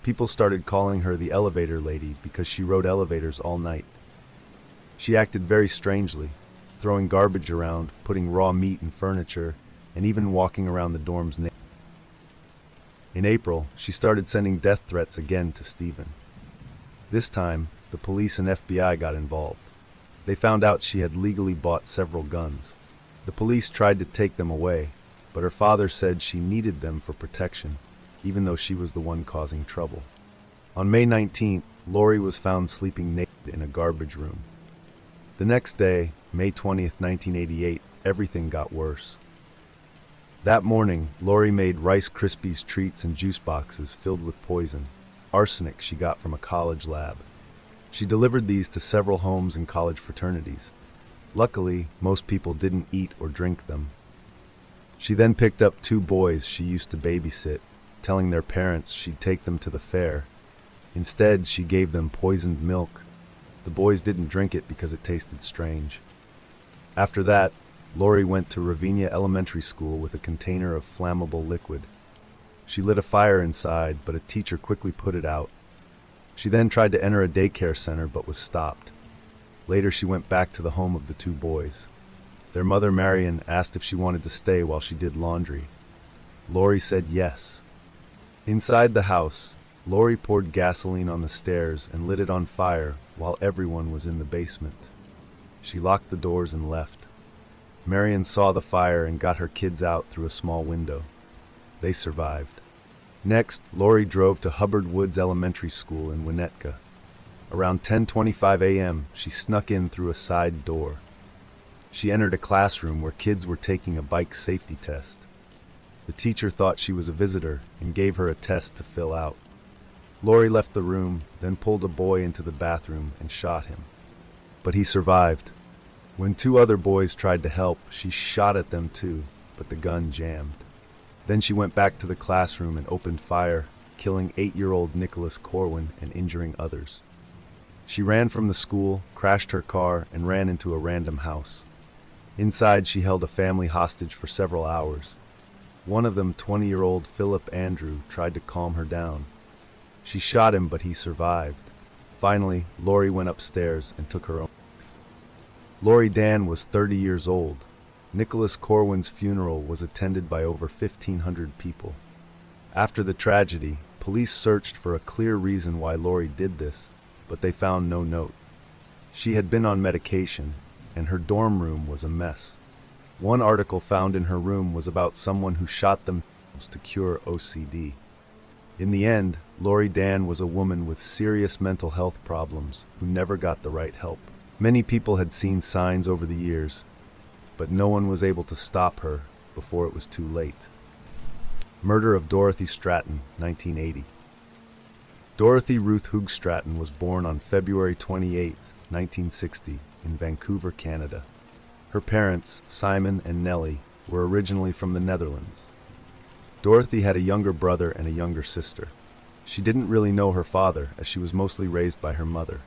People started calling her the elevator lady because she rode elevators all night. She acted very strangely, throwing garbage around, putting raw meat in furniture, and even walking around the dorms naked. In April, she started sending death threats again to Stephen. This time, the police and FBI got involved. They found out she had legally bought several guns. The police tried to take them away, but her father said she needed them for protection, even though she was the one causing trouble. On May 19th, Lori was found sleeping naked in a garbage room. The next day, May 20th, 1988, everything got worse. That morning, Lori made Rice Krispies treats and juice boxes filled with poison, arsenic she got from a college lab. She delivered these to several homes and college fraternities. Luckily, most people didn't eat or drink them. She then picked up 2 boys she used to babysit, telling their parents she'd take them to the fair. Instead, she gave them poisoned milk. The boys didn't drink it because it tasted strange. After that, Lori went to Ravinia Elementary School with a container of flammable liquid. She lit a fire inside, but a teacher quickly put it out. She then tried to enter a daycare center but was stopped. Later, she went back to the home of the 2 boys. Their mother, Marion, asked if she wanted to stay while she did laundry. Lori said yes. Inside the house, Lori poured gasoline on the stairs and lit it on fire while everyone was in the basement. She locked the doors and left. Marion saw the fire and got her kids out through a small window. They survived. Next, Lori drove to Hubbard Woods Elementary School in Winnetka. Around 10:25 a.m., she snuck in through a side door. She entered a classroom where kids were taking a bike safety test. The teacher thought she was a visitor and gave her a test to fill out. Lori left the room, then pulled a boy into the bathroom and shot him. But he survived. When 2 other boys tried to help, she shot at them too, but the gun jammed. Then she went back to the classroom and opened fire, killing 8-year-old Nicholas Corwin and injuring others. She ran from the school, crashed her car, and ran into a random house. Inside, she held a family hostage for several hours. One of them, 20-year-old Philip Andrew, tried to calm her down. She shot him, but he survived. Finally, Lori went upstairs and took her own. Lori Dan was 30 years old. Nicholas Corwin's funeral was attended by over 1,500 people. After the tragedy, police searched for a clear reason why Lori did this, but they found no note. She had been on medication, and her dorm room was a mess. One article found in her room was about someone who shot themselves to cure OCD. In the end, Lori Dan was a woman with serious mental health problems who never got the right help. Many people had seen signs over the years, but no one was able to stop her before it was too late. Murder of Dorothy Stratton, 1980. Dorothy Ruth Hoog Stratton was born on February 28, 1960, in Vancouver, Canada. Her parents, Simon and Nellie, were originally from the Netherlands. Dorothy had a younger brother and a younger sister. She didn't really know her father, as she was mostly raised by her mother.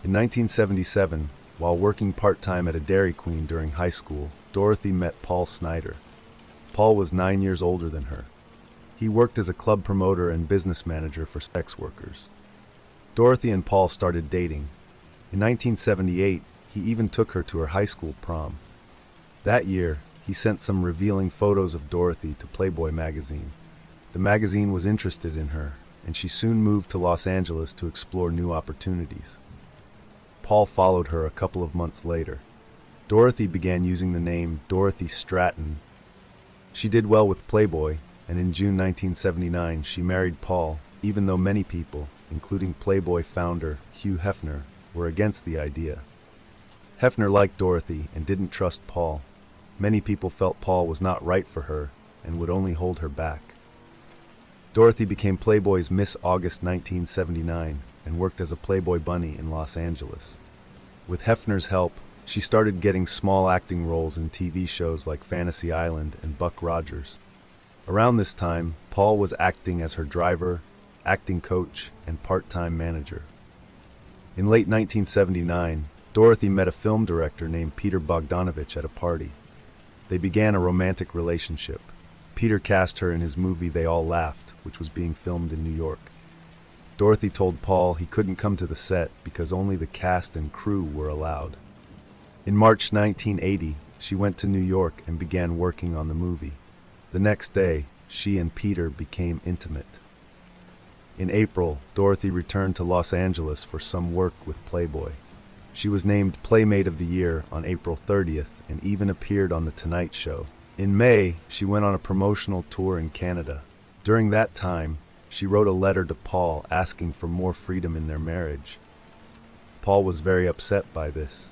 In 1977, while working part-time at a Dairy Queen during high school, Dorothy met Paul Snyder. Paul was 9 years older than her. He worked as a club promoter and business manager for sex workers. Dorothy and Paul started dating. In 1978, he even took her to her high school prom. That year, he sent some revealing photos of Dorothy to Playboy magazine. The magazine was interested in her, and she soon moved to Los Angeles to explore new opportunities. Paul followed her a couple of months later. Dorothy began using the name Dorothy Stratton. She did well with Playboy, and in June 1979 she married Paul, even though many people, including Playboy founder Hugh Hefner, were against the idea. Hefner liked Dorothy and didn't trust Paul. Many people felt Paul was not right for her and would only hold her back. Dorothy became Playboy's Miss August 1979 and worked as a Playboy bunny in Los Angeles. With Hefner's help, she started getting small acting roles in TV shows like Fantasy Island and Buck Rogers. Around this time, Paul was acting as her driver, acting coach, and part-time manager. In late 1979, Dorothy met a film director named Peter Bogdanovich at a party. They began a romantic relationship. Peter cast her in his movie They All Laughed, which was being filmed in New York. Dorothy told Paul he couldn't come to the set because only the cast and crew were allowed. In March 1980, she went to New York and began working on the movie. The next day, she and Peter became intimate. In April, Dorothy returned to Los Angeles for some work with Playboy. She was named Playmate of the Year on April 30th and even appeared on The Tonight Show. In May, she went on a promotional tour in Canada. During that time, she wrote a letter to Paul asking for more freedom in their marriage. Paul was very upset by this.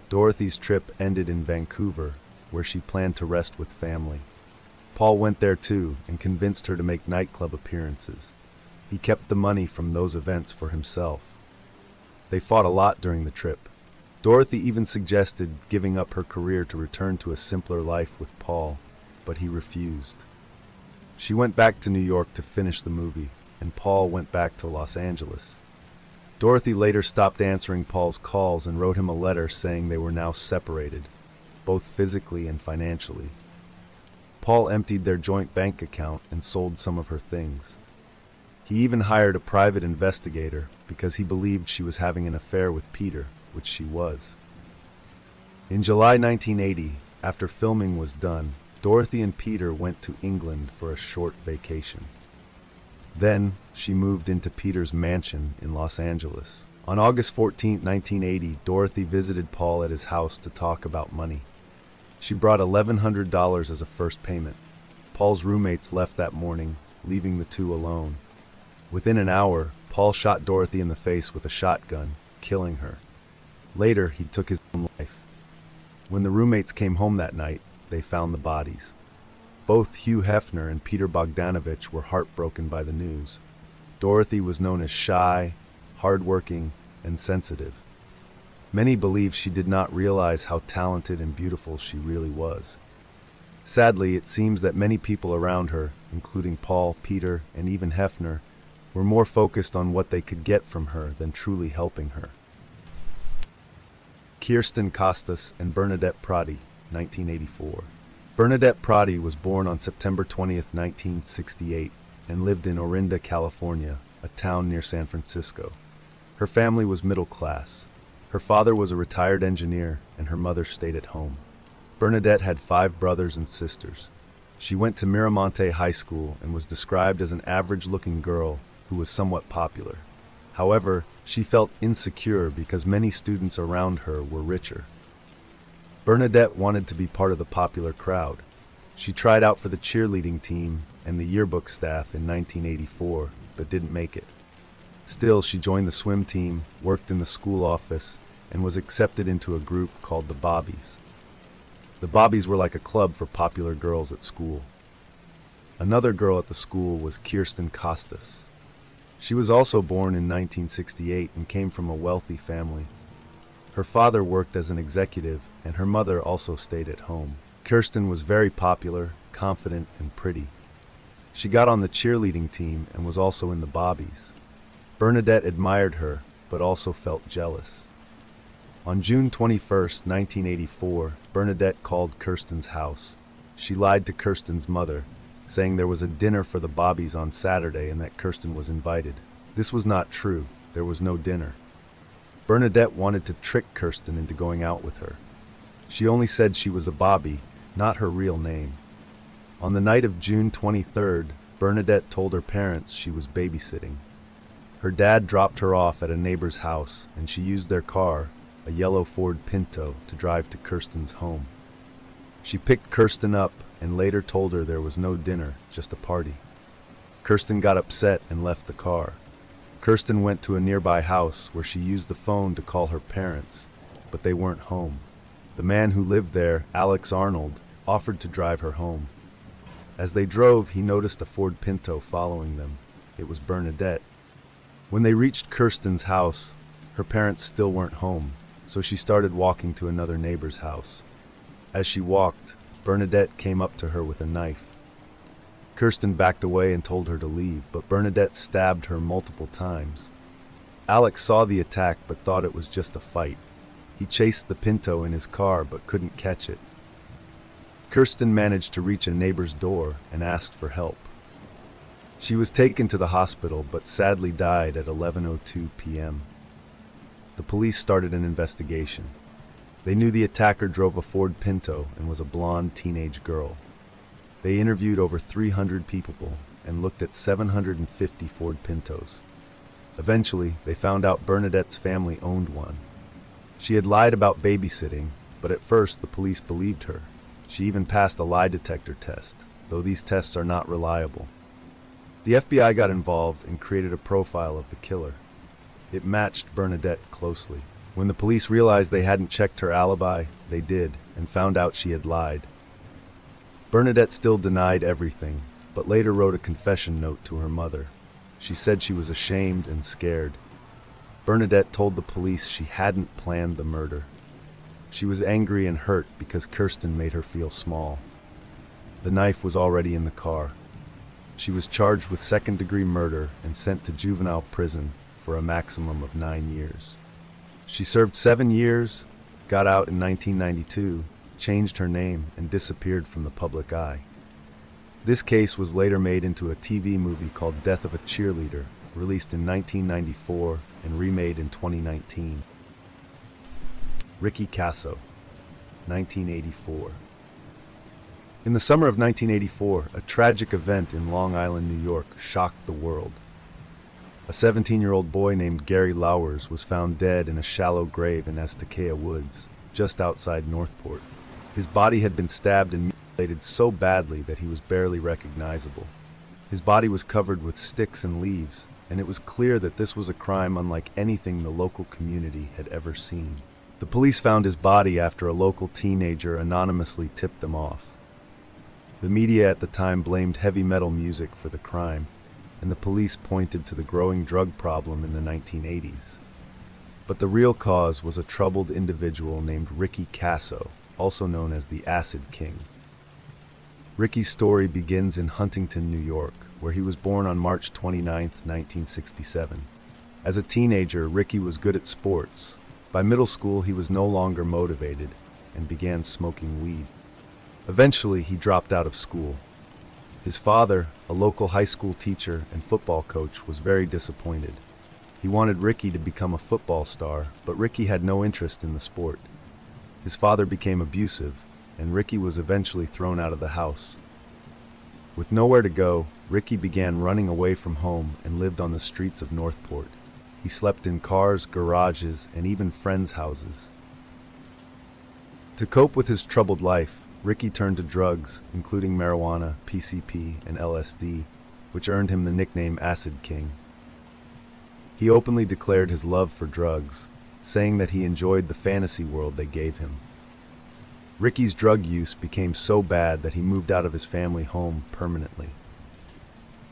Dorothy's trip ended in Vancouver, where she planned to rest with family. Paul went there too and convinced her to make nightclub appearances. He kept the money from those events for himself. They fought a lot during the trip. Dorothy even suggested giving up her career to return to a simpler life with Paul, but he refused. She went back to New York to finish the movie, and Paul went back to Los Angeles. Dorothy later stopped answering Paul's calls and wrote him a letter saying they were now separated, both physically and financially. Paul emptied their joint bank account and sold some of her things. He even hired a private investigator because he believed she was having an affair with Peter, which she was. In July 1980, after filming was done, Dorothy and Peter went to England for a short vacation. Then, she moved into Peter's mansion in Los Angeles. On August 14, 1980, Dorothy visited Paul at his house to talk about money. She brought $1,100 as a first payment. Paul's roommates left that morning, leaving the two alone. Within an hour, Paul shot Dorothy in the face with a shotgun, killing her. Later, he took his own life. When the roommates came home that night, they found the bodies. Both Hugh Hefner and Peter Bogdanovich were heartbroken by the news. Dorothy was known as shy, hardworking, and sensitive. Many believe she did not realize how talented and beautiful she really was. Sadly, it seems that many people around her, including Paul, Peter, and even Hefner, were more focused on what they could get from her than truly helping her. Kirsten Costas and Bernadette Prati, 1984. Bernadette Prati was born on September 20, 1968, and lived in Orinda, California, a town near San Francisco. Her family was middle class. Her father was a retired engineer, and her mother stayed at home. Bernadette had 5 brothers and sisters. She went to Miramonte High School and was described as an average-looking girl who was somewhat popular. However, she felt insecure because many students around her were richer. Bernadette wanted to be part of the popular crowd. She tried out for the cheerleading team and the yearbook staff in 1984, but didn't make it. Still, she joined the swim team, worked in the school office, and was accepted into a group called the Bobbies. The Bobbies were like a club for popular girls at school. Another girl at the school was Kirsten Costas. She was also born in 1968 and came from a wealthy family. Her father worked as an executive, and her mother also stayed at home. Kirsten was very popular, confident, and pretty. She got on the cheerleading team and was also in the Bobbies. Bernadette admired her, but also felt jealous. On June 21, 1984, Bernadette called Kirsten's house. She lied to Kirsten's mother, saying there was a dinner for the Bobbies on Saturday and that Kirsten was invited. This was not true. There was no dinner. Bernadette wanted to trick Kirsten into going out with her. She only said she was a Bobby, not her real name. On the night of June 23rd, Bernadette told her parents she was babysitting. Her dad dropped her off at a neighbor's house, and she used their car, a yellow Ford Pinto, to drive to Kirsten's home. She picked Kirsten up and later told her there was no dinner, just a party. Kirsten got upset and left the car. Kirsten went to a nearby house where she used the phone to call her parents, but they weren't home. The man who lived there, Alex Arnold, offered to drive her home. As they drove, he noticed a Ford Pinto following them. It was Bernadette. When they reached Kirsten's house, her parents still weren't home, so she started walking to another neighbor's house. As she walked, Bernadette came up to her with a knife. Kirsten backed away and told her to leave, but Bernadette stabbed her multiple times. Alex saw the attack but thought it was just a fight. He chased the Pinto in his car but couldn't catch it. Kirsten managed to reach a neighbor's door and asked for help. She was taken to the hospital but sadly died at 11:02 p.m. The police started an investigation. They knew the attacker drove a Ford Pinto and was a blonde teenage girl. They interviewed over 300 people and looked at 750 Ford Pintos. Eventually, they found out Bernadette's family owned one. She had lied about babysitting, but at first the police believed her. She even passed a lie detector test, though these tests are not reliable. The FBI got involved and created a profile of the killer. It matched Bernadette closely. When the police realized they hadn't checked her alibi, they did, and found out she had lied. Bernadette still denied everything, but later wrote a confession note to her mother. She said she was ashamed and scared. Bernadette told the police she hadn't planned the murder. She was angry and hurt because Kirsten made her feel small. The knife was already in the car. She was charged with second-degree murder and sent to juvenile prison for a maximum of 9 years. She served 7 years, got out in 1992, changed her name, and disappeared from the public eye. This case was later made into a TV movie called Death of a Cheerleader, released in 1994 and remade in 2019. Ricky Kasso, 1984. In the summer of 1984, a tragic event in Long Island, New York, shocked the world. A 17-year-old boy named Gary Lauwers was found dead in a shallow grave in Estacaya Woods, just outside Northport. His body had been stabbed and mutilated so badly that he was barely recognizable. His body was covered with sticks and leaves, and it was clear that this was a crime unlike anything the local community had ever seen. The police found his body after a local teenager anonymously tipped them off. The media at the time blamed heavy metal music for the crime, and the police pointed to the growing drug problem in the 1980s. But the real cause was a troubled individual named Ricky Kasso, also known as the Acid King. Ricky's story begins in Huntington, New York, where he was born on March 29, 1967. As a teenager, Ricky was good at sports. By middle school, he was no longer motivated and began smoking weed. Eventually, he dropped out of school. His father, a local high school teacher and football coach, was very disappointed. He wanted Ricky to become a football star, but Ricky had no interest in the sport. His father became abusive, and Ricky was eventually thrown out of the house. With nowhere to go, Ricky began running away from home and lived on the streets of Northport. He slept in cars, garages, and even friends' houses. To cope with his troubled life, Ricky turned to drugs, including marijuana, PCP, and LSD, which earned him the nickname Acid King. He openly declared his love for drugs, saying that he enjoyed the fantasy world they gave him. Ricky's drug use became so bad that he moved out of his family home permanently.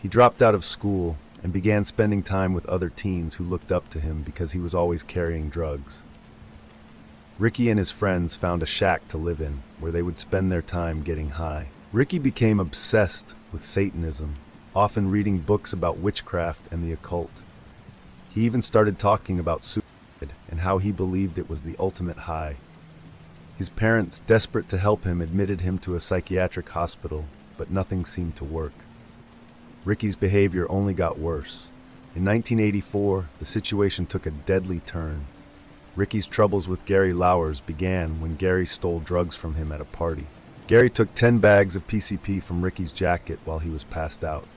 He dropped out of school and began spending time with other teens who looked up to him because he was always carrying drugs. Ricky and his friends found a shack to live in, where they would spend their time getting high. Ricky became obsessed with Satanism, often reading books about witchcraft and the occult. He even started talking about suicide and how he believed it was the ultimate high. His parents, desperate to help him, admitted him to a psychiatric hospital, but nothing seemed to work. Ricky's behavior only got worse. In 1984, the situation took a deadly turn. Ricky's troubles with Gary Lauwers began when Gary stole drugs from him at a party. Gary took 10 bags of PCP from Ricky's jacket while he was passed out.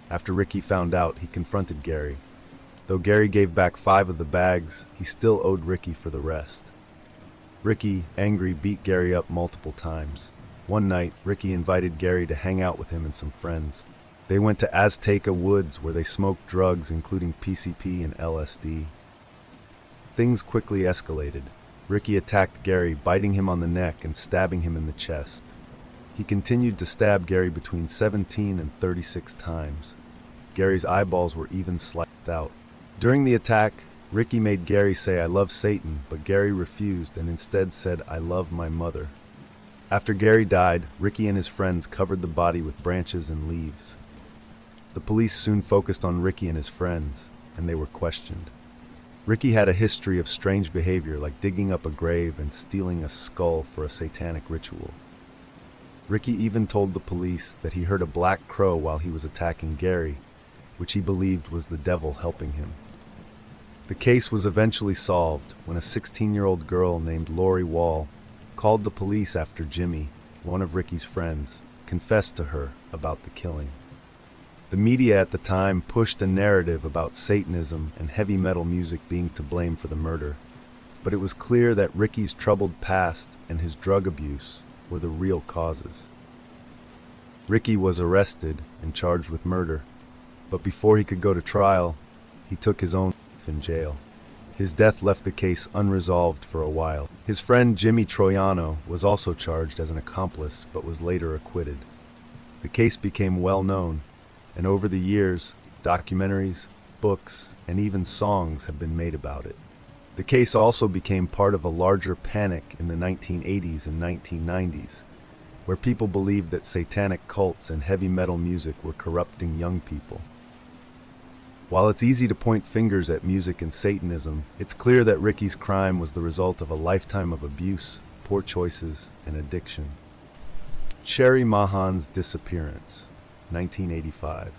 After Ricky found out, he confronted Gary. Though Gary gave back 5 of the bags, he still owed Ricky for the rest. Ricky, angry, beat Gary up multiple times. One night, Ricky invited Gary to hang out with him and some friends. They went to Azteca Woods where they smoked drugs including PCP and LSD. Things quickly escalated. Ricky attacked Gary, biting him on the neck and stabbing him in the chest. He continued to stab Gary between 17 and 36 times. Gary's eyeballs were even sliced out. During the attack, Ricky made Gary say, "I love Satan," but Gary refused and instead said, "I love my mother." After Gary died, Ricky and his friends covered the body with branches and leaves. The police soon focused on Ricky and his friends, and they were questioned. Ricky had a history of strange behavior like digging up a grave and stealing a skull for a satanic ritual. Ricky even told the police that he heard a black crow while he was attacking Gary, which he believed was the devil helping him. The case was eventually solved when a 16-year-old girl named Lori Wall called the police after Jimmy, one of Ricky's friends, confessed to her about the killing. The media at the time pushed a narrative about Satanism and heavy metal music being to blame for the murder, but it was clear that Ricky's troubled past and his drug abuse were the real causes. Ricky was arrested and charged with murder, but before he could go to trial, he took his own life in jail. His death left the case unresolved for a while. His friend Jimmy Troiano was also charged as an accomplice, but was later acquitted. The case became well known, and over the years, documentaries, books, and even songs have been made about it. The case also became part of a larger panic in the 1980s and 1990s, where people believed that satanic cults and heavy metal music were corrupting young people. While it's easy to point fingers at music and Satanism, it's clear that Ricky's crime was the result of a lifetime of abuse, poor choices, and addiction. Cherry Mahan's disappearance, 1985.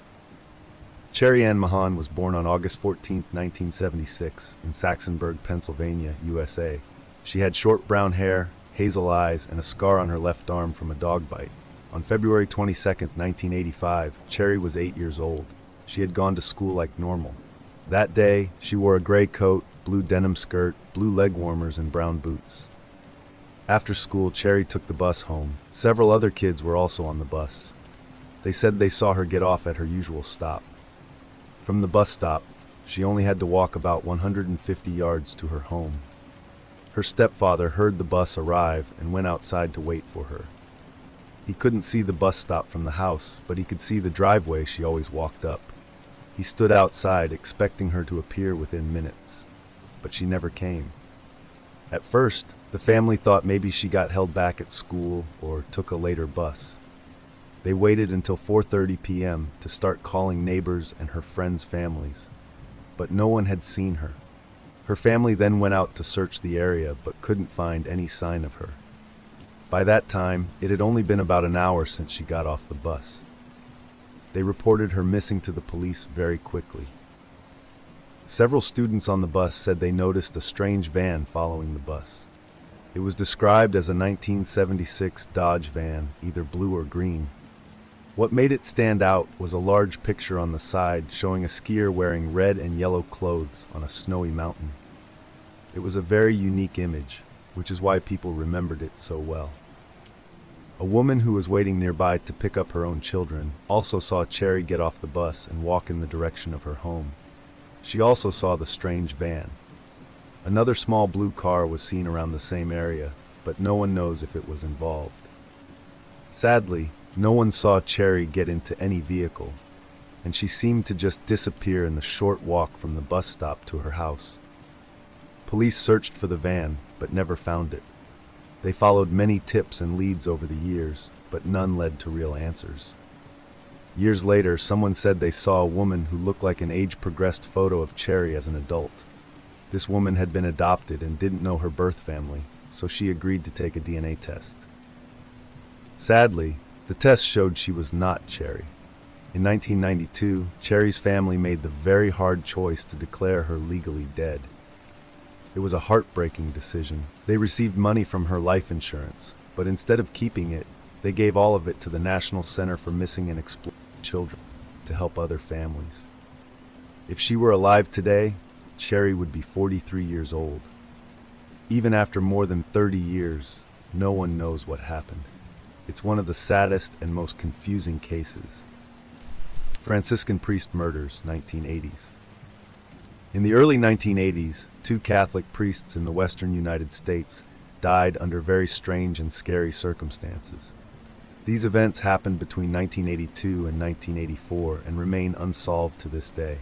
Cherry Ann Mahan was born on August 14, 1976, in Saxonburg, Pennsylvania, USA. She had short brown hair, hazel eyes, and a scar on her left arm from a dog bite. On February 22, 1985, Cherry was 8 years old. She had gone to school like normal. That day, she wore a gray coat, blue denim skirt, blue leg warmers, and brown boots. After school, Cherry took the bus home. Several other kids were also on the bus. They said they saw her get off at her usual stop. From the bus stop, she only had to walk about 150 yards to her home. Her stepfather heard the bus arrive and went outside to wait for her. He couldn't see the bus stop from the house, but he could see the driveway she always walked up. He stood outside expecting her to appear within minutes, but she never came. At first, the family thought maybe she got held back at school or took a later bus. They waited until 4:30 p.m. to start calling neighbors and her friends' families, but no one had seen her. Her family then went out to search the area but couldn't find any sign of her. By that time, it had only been about an hour since she got off the bus. They reported her missing to the police very quickly. Several students on the bus said they noticed a strange van following the bus. It was described as a 1976 Dodge van, either blue or green. What made it stand out was a large picture on the side showing a skier wearing red and yellow clothes on a snowy mountain. It was a very unique image, which is why people remembered it so well. A woman who was waiting nearby to pick up her own children also saw Cherry get off the bus and walk in the direction of her home. She also saw the strange van. Another small blue car was seen around the same area, but no one knows if it was involved. Sadly, no one saw Cherry get into any vehicle, and she seemed to just disappear in the short walk from the bus stop to her house. Police searched for the van, but never found it. They followed many tips and leads over the years, but none led to real answers. Years later, someone said they saw a woman who looked like an age-progressed photo of Cherry as an adult. This woman had been adopted and didn't know her birth family, so she agreed to take a DNA test. Sadly, the test showed she was not Cherry. In 1992, Cherry's family made the very hard choice to declare her legally dead. It was a heartbreaking decision. They received money from her life insurance, but instead of keeping it, they gave all of it to the National Center for Missing and Exploited Children to help other families. If she were alive today, Cherry would be 43 years old. Even after more than 30 years, no one knows what happened. It's one of the saddest and most confusing cases. Franciscan priest murders, 1980s. In the early 1980s, two Catholic priests in the western United States died under very strange and scary circumstances. These events happened between 1982 and 1984 and remain unsolved to this day.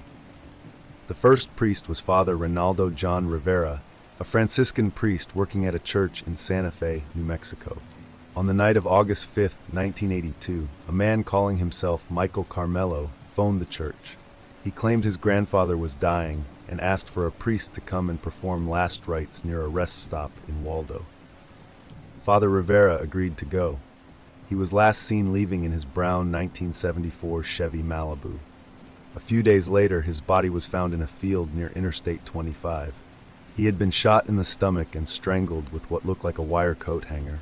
The first priest was Father Ronaldo John Rivera, a Franciscan priest working at a church in Santa Fe, New Mexico. On the night of August 5, 1982, a man calling himself Michael Carmelo phoned the church. He claimed his grandfather was dying and asked for a priest to come and perform last rites near a rest stop in Waldo. Father Rivera agreed to go. He was last seen leaving in his brown 1974 Chevy Malibu. A few days later, his body was found in a field near Interstate 25. He had been shot in the stomach and strangled with what looked like a wire coat hanger.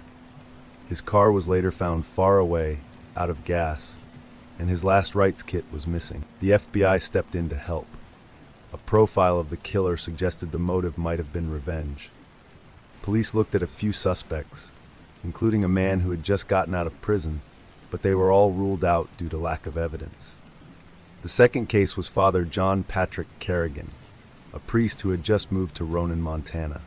His car was later found far away, out of gas, and his last rites kit was missing. The FBI stepped in to help. A profile of the killer suggested the motive might have been revenge. Police looked at a few suspects, including a man who had just gotten out of prison, but they were all ruled out due to lack of evidence. The second case was Father John Patrick Kerrigan, a priest who had just moved to Ronan, Montana.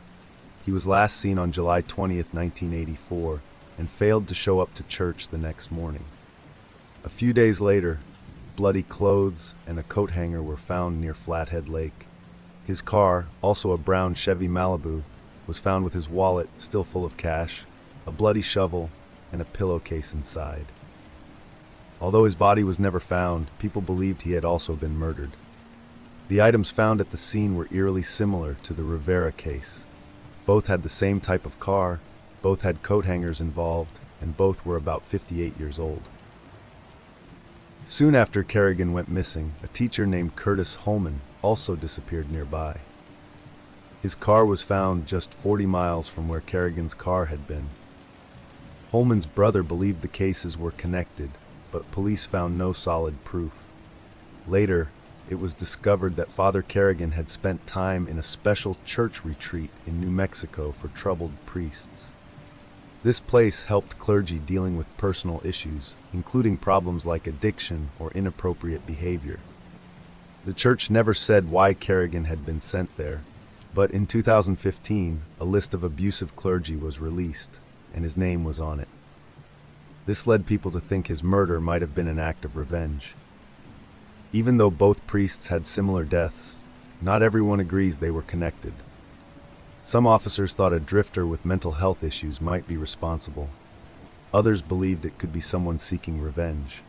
He was last seen on July 20th, 1984, and failed to show up to church the next morning. A few days later, bloody clothes and a coat hanger were found near Flathead Lake. His car, also a brown Chevy Malibu, was found with his wallet still full of cash, a bloody shovel, and a pillowcase inside. Although his body was never found, people believed he had also been murdered. The items found at the scene were eerily similar to the Rivera case. Both had the same type of car, both had coat hangers involved, and both were about 58 years old. Soon after Kerrigan went missing, a teacher named Curtis Holman also disappeared nearby. His car was found just 40 miles from where Kerrigan's car had been. Holman's brother believed the cases were connected, but police found no solid proof. Later, it was discovered that Father Kerrigan had spent time in a special church retreat in New Mexico for troubled priests. This place helped clergy dealing with personal issues, including problems like addiction or inappropriate behavior. The church never said why Kerrigan had been sent there, but in 2015, a list of abusive clergy was released, and his name was on it. This led people to think his murder might have been an act of revenge. Even though both priests had similar deaths, not everyone agrees they were connected. Some officers thought a drifter with mental health issues might be responsible. Others believed it could be someone seeking revenge.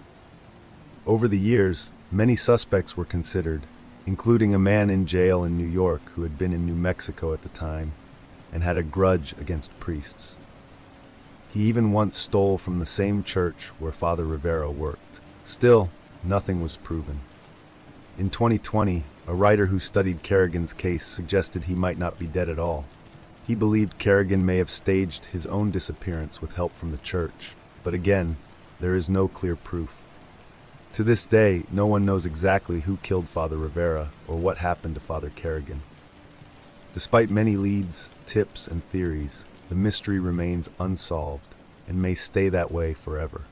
Over the years, many suspects were considered, including a man in jail in New York who had been in New Mexico at the time and had a grudge against priests. He even once stole from the same church where Father Rivera worked. Still, nothing was proven. In 2020, a writer who studied Kerrigan's case suggested he might not be dead at all. He believed Kerrigan may have staged his own disappearance with help from the church, but again, there is no clear proof. To this day, no one knows exactly who killed Father Rivera or what happened to Father Kerrigan. Despite many leads, tips, and theories, the mystery remains unsolved and may stay that way forever.